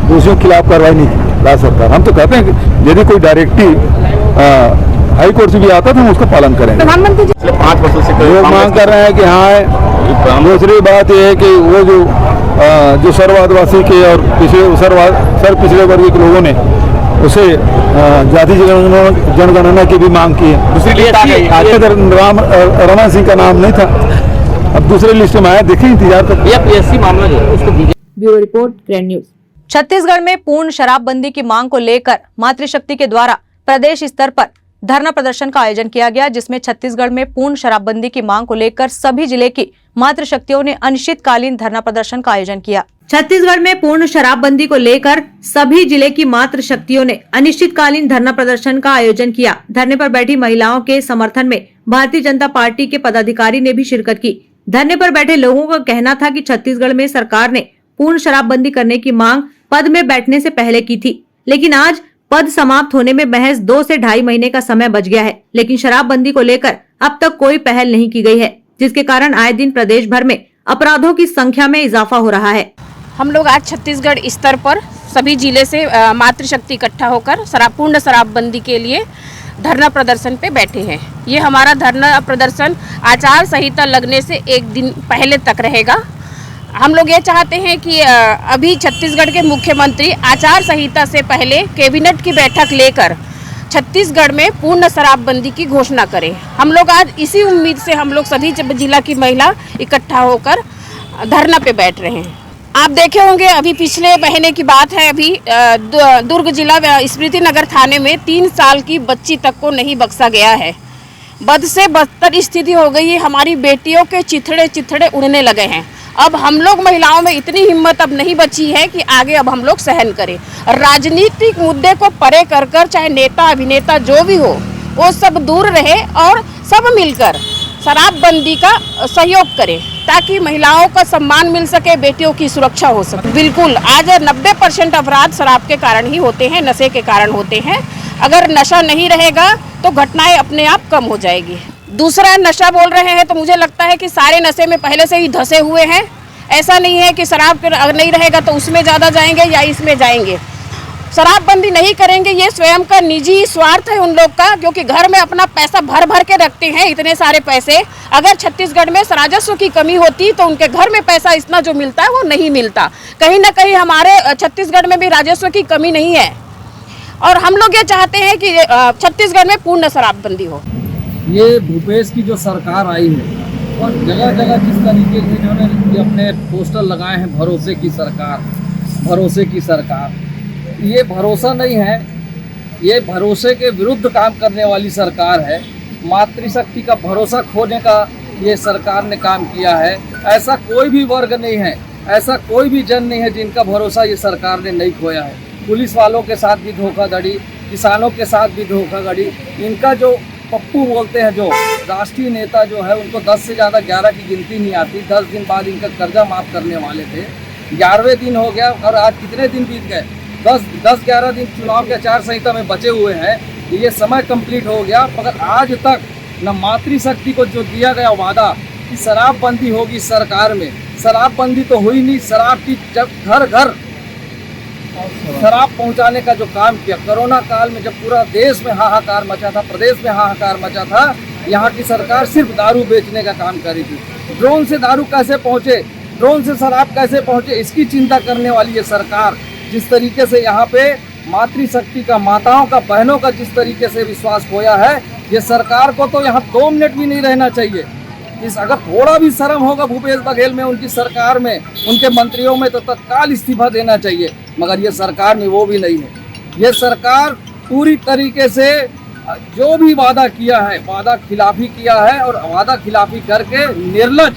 दोषियों के खिलाफ कार्रवाई नहीं की राज्य सरकार। हम तो कहते हैं कि यदि कोई डायरेक्टिव हाई कोर्ट से भी आता तो हम उसका पालन करेंगे। प्रधानमंत्री 5 वर्षों से लोग मांग कर रहे हैं कि हाँ। दूसरी बात यह है कि वो जो सर्व आदिवासी के और पिछड़े वर्ग के लोगों ने उसे जाति जनगणना की भी मांग की है। दूसरी लिस्ट रमन सिंह का नाम नहीं था, अब दूसरे लिस्ट में आया, देखिए इंतजार कर। मामला जो है उसको bureau report, grand news. Chhattisgarh में पूर्ण शराबबंदी की मांग को लेकर मातृशक्ति के द्वारा प्रदेश स्तर पर धरना प्रदर्शन का आयोजन किया गया, जिसमें छत्तीसगढ़ में पूर्ण शराबबंदी की मांग को लेकर सभी जिले की मातृशक्तियों ने अनिश्चितकालीन धरना प्रदर्शन का आयोजन किया। छत्तीसगढ़ में पूर्ण शराबबंदी को लेकर सभी जिले की मातृशक्तियों ने अनिश्चितकालीन धरना प्रदर्शन का आयोजन किया। धरने पर बैठी महिलाओं के समर्थन में भारतीय जनता पार्टी के पदाधिकारी ने भी शिरकत की। धरने पर बैठे लोगों का कहना था कि छत्तीसगढ़ में सरकार ने पूर्ण शराबबंदी करने की मांग पद में बैठने से पहले की थी, लेकिन आज पद समाप्त होने में महज 2 से ढाई महीने का समय बच गया है, लेकिन शराबबंदी को लेकर अब तक कोई पहल नहीं की गई है, जिसके कारण आए दिन प्रदेश भर में अपराधों की संख्या में इजाफा हो रहा है। हम लोग आज छत्तीसगढ़ स्तर पर सभी जिले से मातृशक्ति इकट्ठा होकर पूर्ण शराबबंदी के लिए धरना प्रदर्शन पे बैठे हैं। ये हमारा धरना प्रदर्शन आचार संहिता लगने से एक दिन पहले तक रहेगा। हम लोग ये चाहते हैं कि अभी छत्तीसगढ़ के मुख्यमंत्री आचार संहिता से पहले कैबिनेट की बैठक लेकर छत्तीसगढ़ में पूर्ण शराबबंदी की घोषणा करें। हम लोग आज इसी उम्मीद से हम लोग सभी जिला की महिला इकट्ठा होकर धरना पे बैठ रहे हैं। आप देखे होंगे अभी पिछले महीने की बात है, अभी दुर्ग जिला स्मृति नगर थाने में 3 साल की बच्ची तक को नहीं बख्शा गया है। बद से बदतर स्थिति हो गई है, हमारी बेटियों के चिथड़े उड़ने लगे हैं। अब हम लोग महिलाओं में इतनी हिम्मत अब नहीं बची है कि आगे अब हम लोग सहन करें। राजनीतिक मुद्दे को परे कर कर चाहे नेता अभिनेता जो भी हो वो सब दूर रहे और सब मिलकर शराबबंदी का सहयोग करें ताकि महिलाओं का सम्मान मिल सके, बेटियों की सुरक्षा हो सके। बिल्कुल, आज 90% अपराध शराब के कारण ही होते हैं, नशे के कारण होते हैं। अगर नशा नहीं रहेगा तो घटनाएं अपने आप कम हो जाएगी। दूसरा नशा बोल रहे हैं तो मुझे लगता है कि सारे नशे में पहले से ही धंसे हुए हैं। ऐसा नहीं है कि शराब अगर नहीं रहेगा तो उसमें ज़्यादा जाएंगे या इसमें जाएंगे। शराबबंदी नहीं करेंगे, ये स्वयं का निजी स्वार्थ है उन लोग का, क्योंकि घर में अपना पैसा भर भर के रखते हैं इतने सारे पैसे। अगर छत्तीसगढ़ में राजस्व की कमी होती तो उनके घर में पैसा इतना जो मिलता है वो नहीं मिलता। कहीं ना कहीं हमारे छत्तीसगढ़ में भी राजस्व की कमी नहीं है और हम लोग ये चाहते हैं कि छत्तीसगढ़ में पूर्ण शराबबंदी हो। ये भूपेश की जो सरकार आई है और जगह जगह जिस तरीके से इन्होंने अपने पोस्टर लगाए हैं, भरोसे की सरकार, भरोसे की सरकार, ये भरोसा नहीं है, ये भरोसे के विरुद्ध काम करने वाली सरकार है। मातृशक्ति का भरोसा खोने का ये सरकार ने काम किया है। ऐसा कोई भी वर्ग नहीं है, ऐसा कोई भी जन नहीं है जिनका भरोसा ये सरकार ने नहीं खोया है। पुलिस वालों के साथ भी धोखाधड़ी, किसानों के साथ भी धोखाधड़ी। इनका जो पप्पू बोलते हैं, जो राष्ट्रीय नेता जो है, उनको 10 से ज़्यादा 11 की गिनती नहीं आती। 10 दिन बाद इनका कर्जा माफ़ करने वाले थे, 11वें दिन हो गया और आज कितने दिन बीत गए? 10-11 दिन चुनाव के आचार संहिता में बचे हुए हैं। ये समय कंप्लीट हो गया, मगर आज तक न मातृशक्ति को जो दिया गया वादा कि शराबबंदी होगी सरकार में, शराबबंदी तो हुई नहीं। शराब की जब घर घर शराब पहुंचाने का जो काम किया कोरोना काल में, जब पूरा देश में हाहाकार मचा था, प्रदेश में हाहाकार मचा था, यहाँ की सरकार सिर्फ दारू बेचने का काम करी थी। ड्रोन से दारू कैसे पहुँचे, ड्रोन से शराब कैसे पहुँचे, इसकी चिंता करने वाली ये सरकार जिस तरीके से यहाँ पे मातृशक्ति का, माताओं का, बहनों का जिस तरीके से विश्वास खोया है, ये सरकार को तो यहाँ 2 मिनट भी नहीं रहना चाहिए। अगर थोड़ा भी शर्म होगा भूपेश बघेल में, उनकी सरकार में, उनके मंत्रियों में, तो तत्काल इस्तीफा देना चाहिए। मगर ये सरकार में वो भी नहीं है। ये सरकार पूरी तरीके से जो भी वादा किया है, वादा खिलाफी किया है और वादा खिलाफी करके निर्लज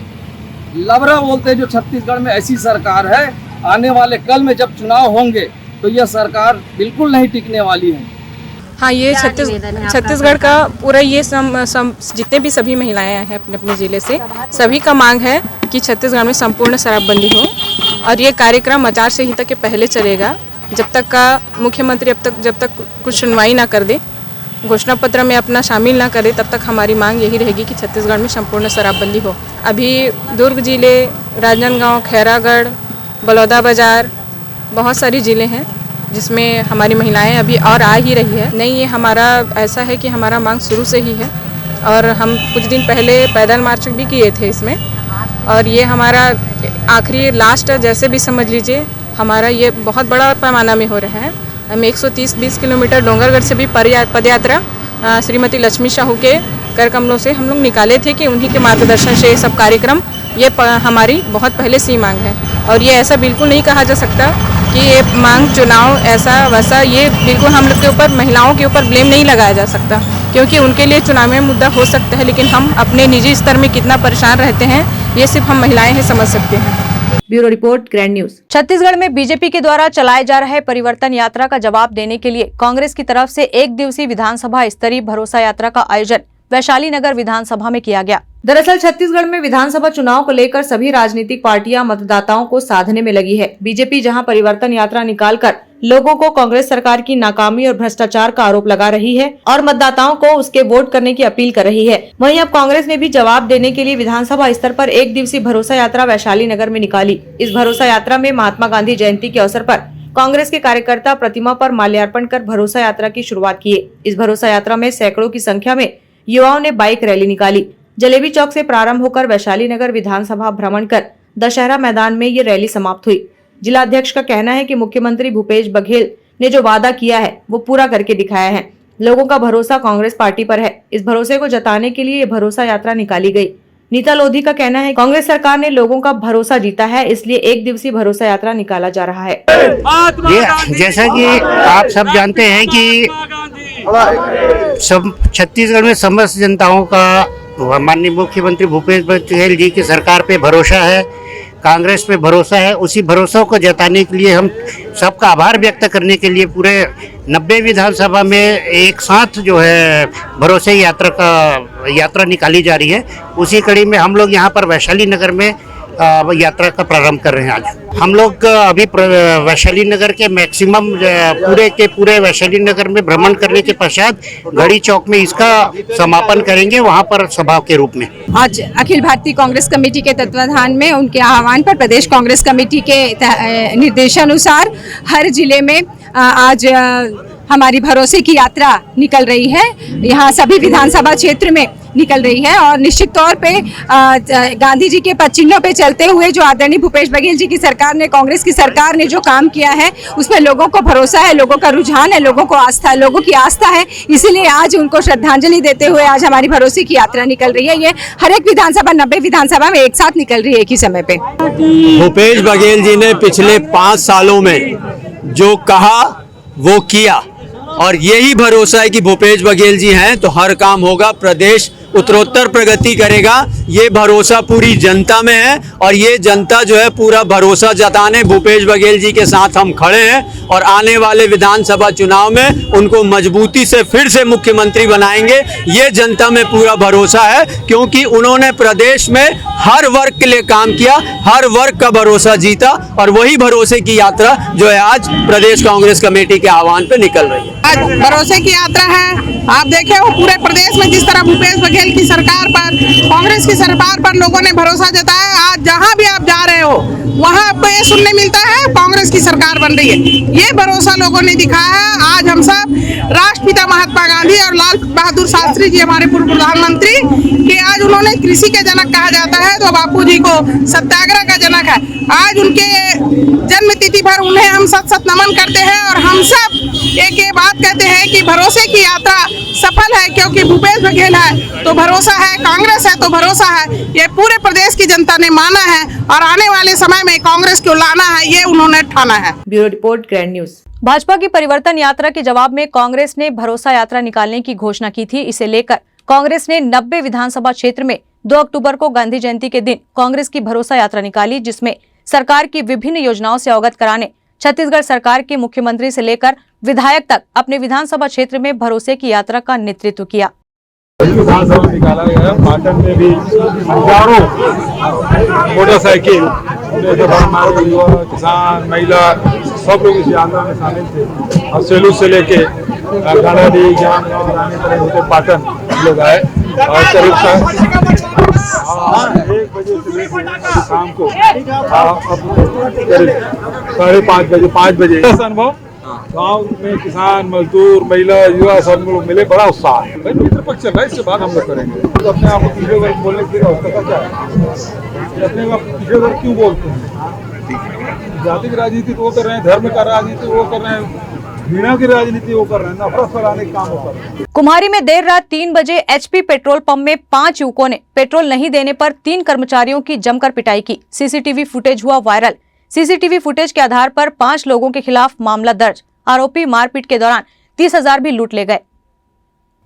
लबरा बोलते हैं जो छत्तीसगढ़ में ऐसी सरकार है। आने वाले कल में जब चुनाव होंगे तो यह सरकार बिल्कुल नहीं टिकने वाली है। हाँ, ये छत्तीसगढ़ का पूरा ये जितने भी सभी महिलाएं हैं अपने अपने ज़िले से, सभी का मांग है कि छत्तीसगढ़ में संपूर्ण शराबबंदी हो और ये कार्यक्रम आचार संहिता के पहले चलेगा। जब तक का मुख्यमंत्री जब तक कुछ सुनवाई ना कर दे, घोषणा पत्र में अपना शामिल ना करे, तब तक हमारी मांग यही रहेगी कि छत्तीसगढ़ में संपूर्ण शराबबंदी हो। अभी दुर्ग जिले, राजनांदगांव, खैरागढ़, बलौदा बाजार, बहुत सारी ज़िले हैं जिसमें हमारी महिलाएं अभी और आ ही रही है। नहीं, ये हमारा ऐसा है कि हमारा मांग शुरू से ही है और हम कुछ दिन पहले पैदल मार्च भी किए थे इसमें, और ये हमारा आखिरी लास्ट जैसे भी समझ लीजिए, हमारा ये बहुत बड़ा पैमाना में हो रहा है। हम 130-20 किलोमीटर डोंगरगढ़ से भी पदयात्रा श्रीमती लक्ष्मी साहू के कर कमलों से हम लोग निकाले थे कि उन्हीं के मार्गदर्शन से ये सब कार्यक्रम, ये हमारी बहुत पहले से ही मांग है। और ये ऐसा बिल्कुल नहीं कहा जा सकता कि ये मांग चुनाव ऐसा वैसा, ये बिल्कुल हम लोग के ऊपर, महिलाओं के ऊपर ब्लेम नहीं लगाया जा सकता। क्योंकि उनके लिए चुनाव में मुद्दा हो सकता है, लेकिन हम अपने निजी स्तर में कितना परेशान रहते हैं ये सिर्फ हम महिलाएं ही समझ सकते हैं। Bureau report, grand news. Chhattisgarh में बीजेपी के द्वारा चलाए जा रहे परिवर्तन यात्रा का जवाब देने के लिए कांग्रेस की तरफ से 1 दिवसीय विधानसभा स्तरीय भरोसा यात्रा का आयोजन वैशाली नगर विधानसभा में किया गया। दरअसल छत्तीसगढ़ में विधानसभा चुनाव को लेकर सभी राजनीतिक पार्टियां मतदाताओं को साधने में लगी है। बीजेपी जहां परिवर्तन यात्रा निकालकर लोगों को कांग्रेस सरकार की नाकामी और भ्रष्टाचार का आरोप लगा रही है और मतदाताओं को उसके वोट करने की अपील कर रही है, वहीं अब कांग्रेस ने भी जवाब देने के लिए विधानसभा स्तर पर 1 दिवसीय भरोसा यात्रा वैशाली नगर में निकाली। इस भरोसा यात्रा में महात्मा गांधी जयंती के अवसर पर कांग्रेस के कार्यकर्ता प्रतिमा पर माल्यार्पण कर भरोसा यात्रा की शुरुआत किए। इस भरोसा यात्रा में सैकड़ों की संख्या में युवाओं ने बाइक रैली निकाली। जलेबी चौक से प्रारंभ होकर वैशाली नगर विधानसभा भ्रमण कर दशहरा मैदान में ये रैली समाप्त हुई। जिला अध्यक्ष का कहना है कि मुख्यमंत्री भूपेश बघेल ने जो वादा किया है वो पूरा करके दिखाया है। लोगों का भरोसा कांग्रेस पार्टी पर है। इस भरोसे को जताने के लिए ये भरोसा यात्रा निकाली गई। नीता लोधी का कहना है कांग्रेस सरकार ने लोगों का भरोसा जीता है, इसलिए 1 दिवसीय भरोसा यात्रा निकाला जा रहा है। जैसा कि आप सब जानते हैं कि सब छत्तीसगढ़ में समस्त जनताओं का माननीय मुख्यमंत्री भूपेश बघेल जी की सरकार पे भरोसा है, कांग्रेस पे भरोसा है। उसी भरोसा को जताने के लिए हम सबका आभार व्यक्त करने के लिए पूरे 90 विधानसभा में एक साथ जो है भरोसे यात्रा निकाली जा रही है। उसी कड़ी में हम लोग यहाँ पर वैशाली नगर में यात्रा का प्रारंभ कर रहे हैं। आज हम लोग अभी वैशाली नगर के मैक्सिमम पूरे वैशाली नगर में भ्रमण करने के पश्चात घड़ी चौक में इसका समापन करेंगे, वहां पर सभा के रूप में। आज अखिल भारतीय कांग्रेस कमेटी के तत्वाधान में उनके आह्वान पर प्रदेश कांग्रेस कमेटी के निर्देशानुसार हर जिले में आज हमारी भरोसे की यात्रा निकल रही है। यहाँ सभी विधानसभा क्षेत्र में निकल रही है और निश्चित तौर पे गांधी जी के पद चिन्हों पे चलते हुए जो आदरणीय भूपेश बघेल जी की सरकार ने, कांग्रेस की सरकार ने जो काम किया है उसमें लोगों को भरोसा है, लोगों का रुझान है, लोगों को आस्था है, लोगों की आस्था है। इसीलिए आज उनको श्रद्धांजलि देते हुए आज हमारी भरोसे की यात्रा निकल रही है। ये हर एक विधानसभा 90 विधानसभा में एक साथ निकल रही है एक ही समय पे। भूपेश बघेल जी ने पिछले 5 सालों में जो कहा वो किया और यही भरोसा है कि भूपेश बघेल जी हैं तो हर काम होगा, प्रदेश उत्तरोत्तर प्रगति करेगा। ये भरोसा पूरी जनता में है और ये जनता जो है पूरा भरोसा जताने भूपेश बघेल जी के साथ हम खड़े हैं और आने वाले विधानसभा चुनाव में उनको मजबूती से फिर से मुख्यमंत्री बनाएंगे। ये जनता में पूरा भरोसा है क्योंकि उन्होंने प्रदेश में हर वर्ग के लिए काम किया, हर वर्ग का भरोसा जीता और वही भरोसे की यात्रा जो है आज प्रदेश कांग्रेस कमेटी के आह्वान पे निकल रही है। आज भरोसे की यात्रा है। आप देखें वो पूरे प्रदेश में जिस तरह भूपेश बघेल की सरकार पर, कांग्रेस की सरकार पर लोगों ने भरोसा जताया। आज जहां भी आप जा रहे हो वहां आपको ये सुनने मिलता है कांग्रेस की सरकार बन रही है। ये भरोसा लोगों ने दिखाया है। आज हम सब राष्ट्रपिता महात्मा गांधी और लाल बहादुर शास्त्री जी हमारे पूर्व प्रधानमंत्री के आज उन्होंने कृषि के जनक कहा जाता है तो बापू जी को सत्याग्रह का जनक है। आज उनके जन्म तिथि पर उन्हें हम सत नमन करते हैं और हम सब एक ये बात कहते हैं कि भरोसे की यात्रा सफल है क्योंकि भूपेश बघेल है तो भरोसा है, कांग्रेस है तो भरोसा है। ये पूरे प्रदेश की जनता ने माना है और आने वाले समय में कांग्रेस को लाना है, ये उन्होंने ठाना है। Bureau report, grand news. Bhajpa की परिवर्तन यात्रा के जवाब में कांग्रेस ने भरोसा यात्रा निकालने की घोषणा की थी। इसे लेकर कांग्रेस ने 90 विधानसभा क्षेत्र में 2 अक्टूबर को गांधी जयंती के दिन कांग्रेस की भरोसा यात्रा निकाली, जिसमें सरकार की विभिन्न योजनाओं से अवगत कराने छत्तीसगढ़ सरकार के मुख्यमंत्री से लेकर विधायक तक अपने विधानसभा क्षेत्र में भरोसे की यात्रा का नेतृत्व किया। विधानसभा निकाला गया। पाटन में भी हजारों मोटरसाइकिल, किसान, महिला सब लोग इस यात्रा में शामिल थे और सेलू से लेके गाड़ी जाम होते पाटन लोग आए और करीब 1 बजे से शाम को करीब 5 बजे अनुभव गाँव में किसान, मजदूर, महिला, युवा सब लोग मिले, बड़ा उत्साह है। भाई मित्र पक्ष चल रहा है, इससे बात हम लोग करेंगे। तो अपने आप को पिछले वर्ग बोलने की आवश्यकता क्या है? अपने आप पिछले वर्ग क्यों बोलते हैं? जाति की राजनीति वो कर रहे हैं, धर्म का राजनीति वो कर रहे हैं, घृणा की राजनीति वो कर रहे हैं, नफरत फैलाने का काम वो कर रहे हैं। कुम्हारी में देर रात 3 बजे HP पेट्रोल पंप में 5 युवकों ने पेट्रोल नहीं देने पर 3 कर्मचारियों की जमकर पिटाई की। CCTV फुटेज हुआ वायरल। CCTV फुटेज के आधार पर 5 लोगों के खिलाफ मामला दर्ज। आरोपी मारपीट के दौरान 30,000 भी लूट ले गए।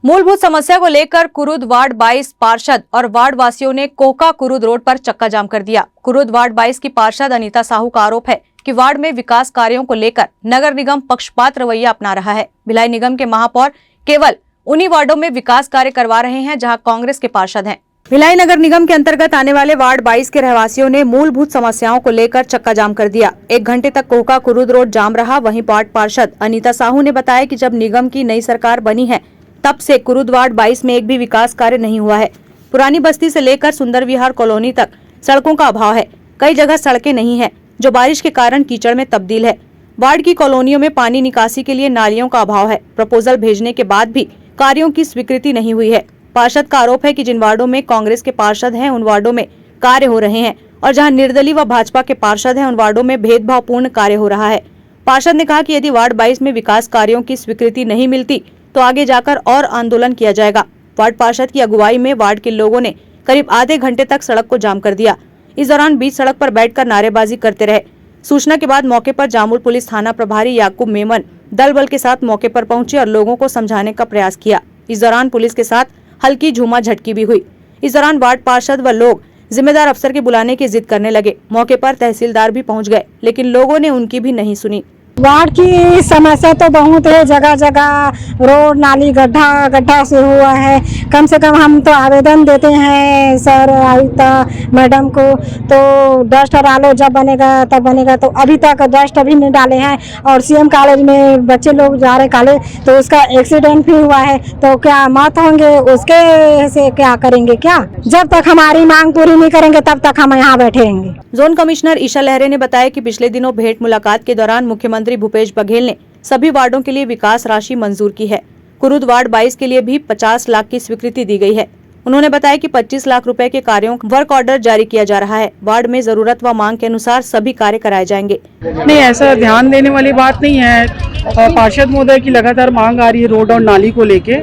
मूलभूत समस्या को लेकर कुरुद वार्ड 22 पार्षद और वार्ड वासियों ने कोका कुरुद रोड पर चक्का जाम कर दिया। कुरुद वार्ड 22 की पार्षद अनीता साहू का आरोप है कि वार्ड में विकास कार्यों को लेकर नगर निगम पक्षपात रवैया अपना रहा है। भिलाई निगम के महापौर केवल उन्हीं वार्डों में विकास कार्य करवा रहे हैं जहां कांग्रेस के पार्षद हैं। भिलाई नगर निगम के अंतर्गत आने वाले वार्ड 22 के रहवासियों ने मूलभूत समस्याओं को लेकर चक्का जाम कर दिया। 1 घंटे तक कोका कुरुद रोड जाम रहा। वहीं वार्ड पार्षद अनीता साहू ने बताया कि जब निगम की नई सरकार बनी है तब से कुरुद वार्ड 22 में एक भी विकास कार्य नहीं हुआ है। पुरानी बस्ती से लेकर सुंदर विहार कॉलोनी तक सड़कों का अभाव है। कई जगह सड़कें नहीं है जो बारिश के कारण कीचड़ में तब्दील है। वार्ड की कॉलोनियों में पानी निकासी के लिए नालियों का अभाव है। प्रपोजल भेजने के बाद भी कार्यों की स्वीकृति नहीं हुई है। पार्षद का आरोप है कि जिन वार्डों में कांग्रेस के पार्षद हैं उन वार्डों में कार्य हो रहे हैं और जहां निर्दलीय व भाजपा के पार्षद हैं उन वार्डों में भेदभावपूर्ण कार्य हो रहा है। पार्षद ने कहा कि यदि वार्ड 22 में विकास कार्यों की स्वीकृति नहीं मिलती तो आगे जाकर और आंदोलन किया जाएगा। वार्ड पार्षद की अगुवाई में वार्ड के लोगों ने करीब आधे घंटे तक सड़क को जाम कर दिया। इस दौरान बीच सड़क पर बैठकर नारेबाजी करते रहे। सूचना के बाद मौके पर जामुल पुलिस थाना प्रभारी याकूब मेमन दल बल के साथ मौके पर पहुंचे और लोगों को समझाने का प्रयास किया। इस दौरान पुलिस के साथ हल्की झूमा झटकी भी हुई। इस दौरान वार्ड पार्षद व लोग जिम्मेदार अफसर के बुलाने की जिद करने लगे। मौके पर तहसीलदार भी पहुंच गए लेकिन लोगों ने उनकी भी नहीं सुनी। वार्ड की समस्या तो बहुत है। जगह जगह रोड नाली गड्ढा से हुआ है। कम से कम हम तो आवेदन देते हैं सर आयुक्त मैडम को, तो डस्ट डालो जब बनेगा तब बनेगा। तो अभी तक डस्ट अभी नहीं डाले हैं। और सीएम कॉलेज में बच्चे लोग जा रहे कॉलेज तो उसका एक्सीडेंट भी हुआ है। तो क्या मौत होंगे उसके से क्या करेंगे? क्या जब तक हमारी मांग पूरी नहीं करेंगे तब तक हम यहाँ बैठेंगे। जोन कमिश्नर ईशा लहरे ने बताया कि पिछले दिनों भेंट मुलाकात के दौरान मुख्यमंत्री भूपेश बघेल ने सभी वार्डों के लिए विकास राशि मंजूर की है। कुरुद वार्ड 22 के लिए भी 50 लाख की स्वीकृति दी गई है। उन्होंने बताया कि 25 लाख रुपए के कार्यों का वर्क ऑर्डर जारी किया जा रहा है। वार्ड में जरूरत व मांग के अनुसार सभी कार्य कराए जाएंगे। नहीं, ऐसा ध्यान देने वाली बात नहीं है। पार्षद महोदय की लगातार मांग आ रही है रोड और नाली को लेके,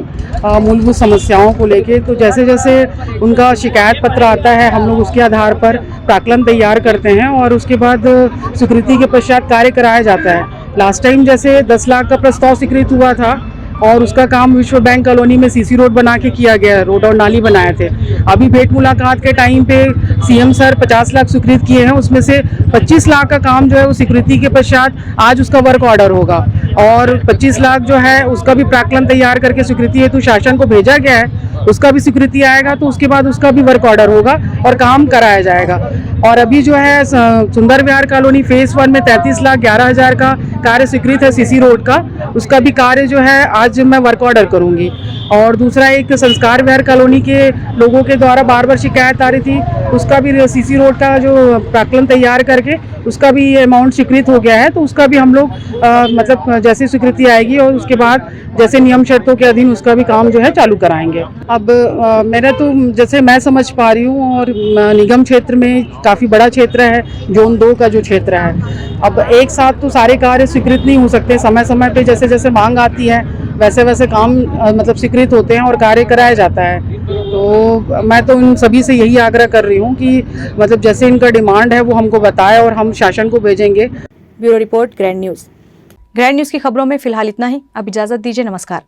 मूलभूत समस्याओं को लेके। तो जैसे जैसे उनका शिकायत पत्र आता है हम लोग उसके आधार पर प्राक्कलन तैयार करते हैं और उसके बाद स्वीकृति के पश्चात कार्य कराया जाता है। लास्ट टाइम जैसे 10 लाख का प्रस्ताव स्वीकृत हुआ था और उसका काम विश्व बैंक कॉलोनी में सीसी रोड बना के किया गया, रोड और नाली बनाए थे। अभी भेंट मुलाकात के टाइम पे सीएम सर 50 लाख स्वीकृत किए हैं, उसमें से 25 लाख का काम जो है वो स्वीकृति के पश्चात आज उसका वर्क ऑर्डर होगा और 25 लाख जो है उसका भी प्राक्कलन तैयार करके स्वीकृति हेतु शासन को भेजा गया है। उसका भी स्वीकृति आएगा तो उसके बाद उसका भी वर्क ऑर्डर होगा और काम कराया जाएगा। और अभी जो है सुंदर विहार कॉलोनी फेज 1 में 33 लाख 11 हजार का कार्य स्वीकृत है सीसी रोड का, उसका भी कार्य जो है आज मैं वर्क ऑर्डर करूंगी। और दूसरा एक संस्कार विहार कॉलोनी के लोगों के द्वारा बार बार शिकायत आ रही थी, उसका भी सीसी रोड का जो प्राक्कलन तैयार करके उसका भी अमाउंट स्वीकृत हो गया है। तो उसका भी हम लोग मतलब जैसे स्वीकृति आएगी और उसके बाद जैसे नियम शर्तों के अधीन उसका भी काम जो है चालू कराएंगे। अब मेरा तो जैसे मैं समझ पा रही हूँ और निगम क्षेत्र में काफ़ी बड़ा क्षेत्र है, जोन 2 का जो क्षेत्र है। अब एक साथ तो सारे कार्य स्वीकृत नहीं हो सकते, समय समय पे जैसे जैसे मांग आती है वैसे वैसे काम मतलब स्वीकृत होते हैं और कार्य कराया जाता है। तो मैं तो उन सभी से यही आग्रह कर रही हूँ कि मतलब जैसे इनका डिमांड है वो हमको बताए और हम शासन को भेजेंगे। Bureau report, grand news. Grand news की खबरों में फिलहाल इतना ही। अब इजाजत दीजिए, नमस्कार।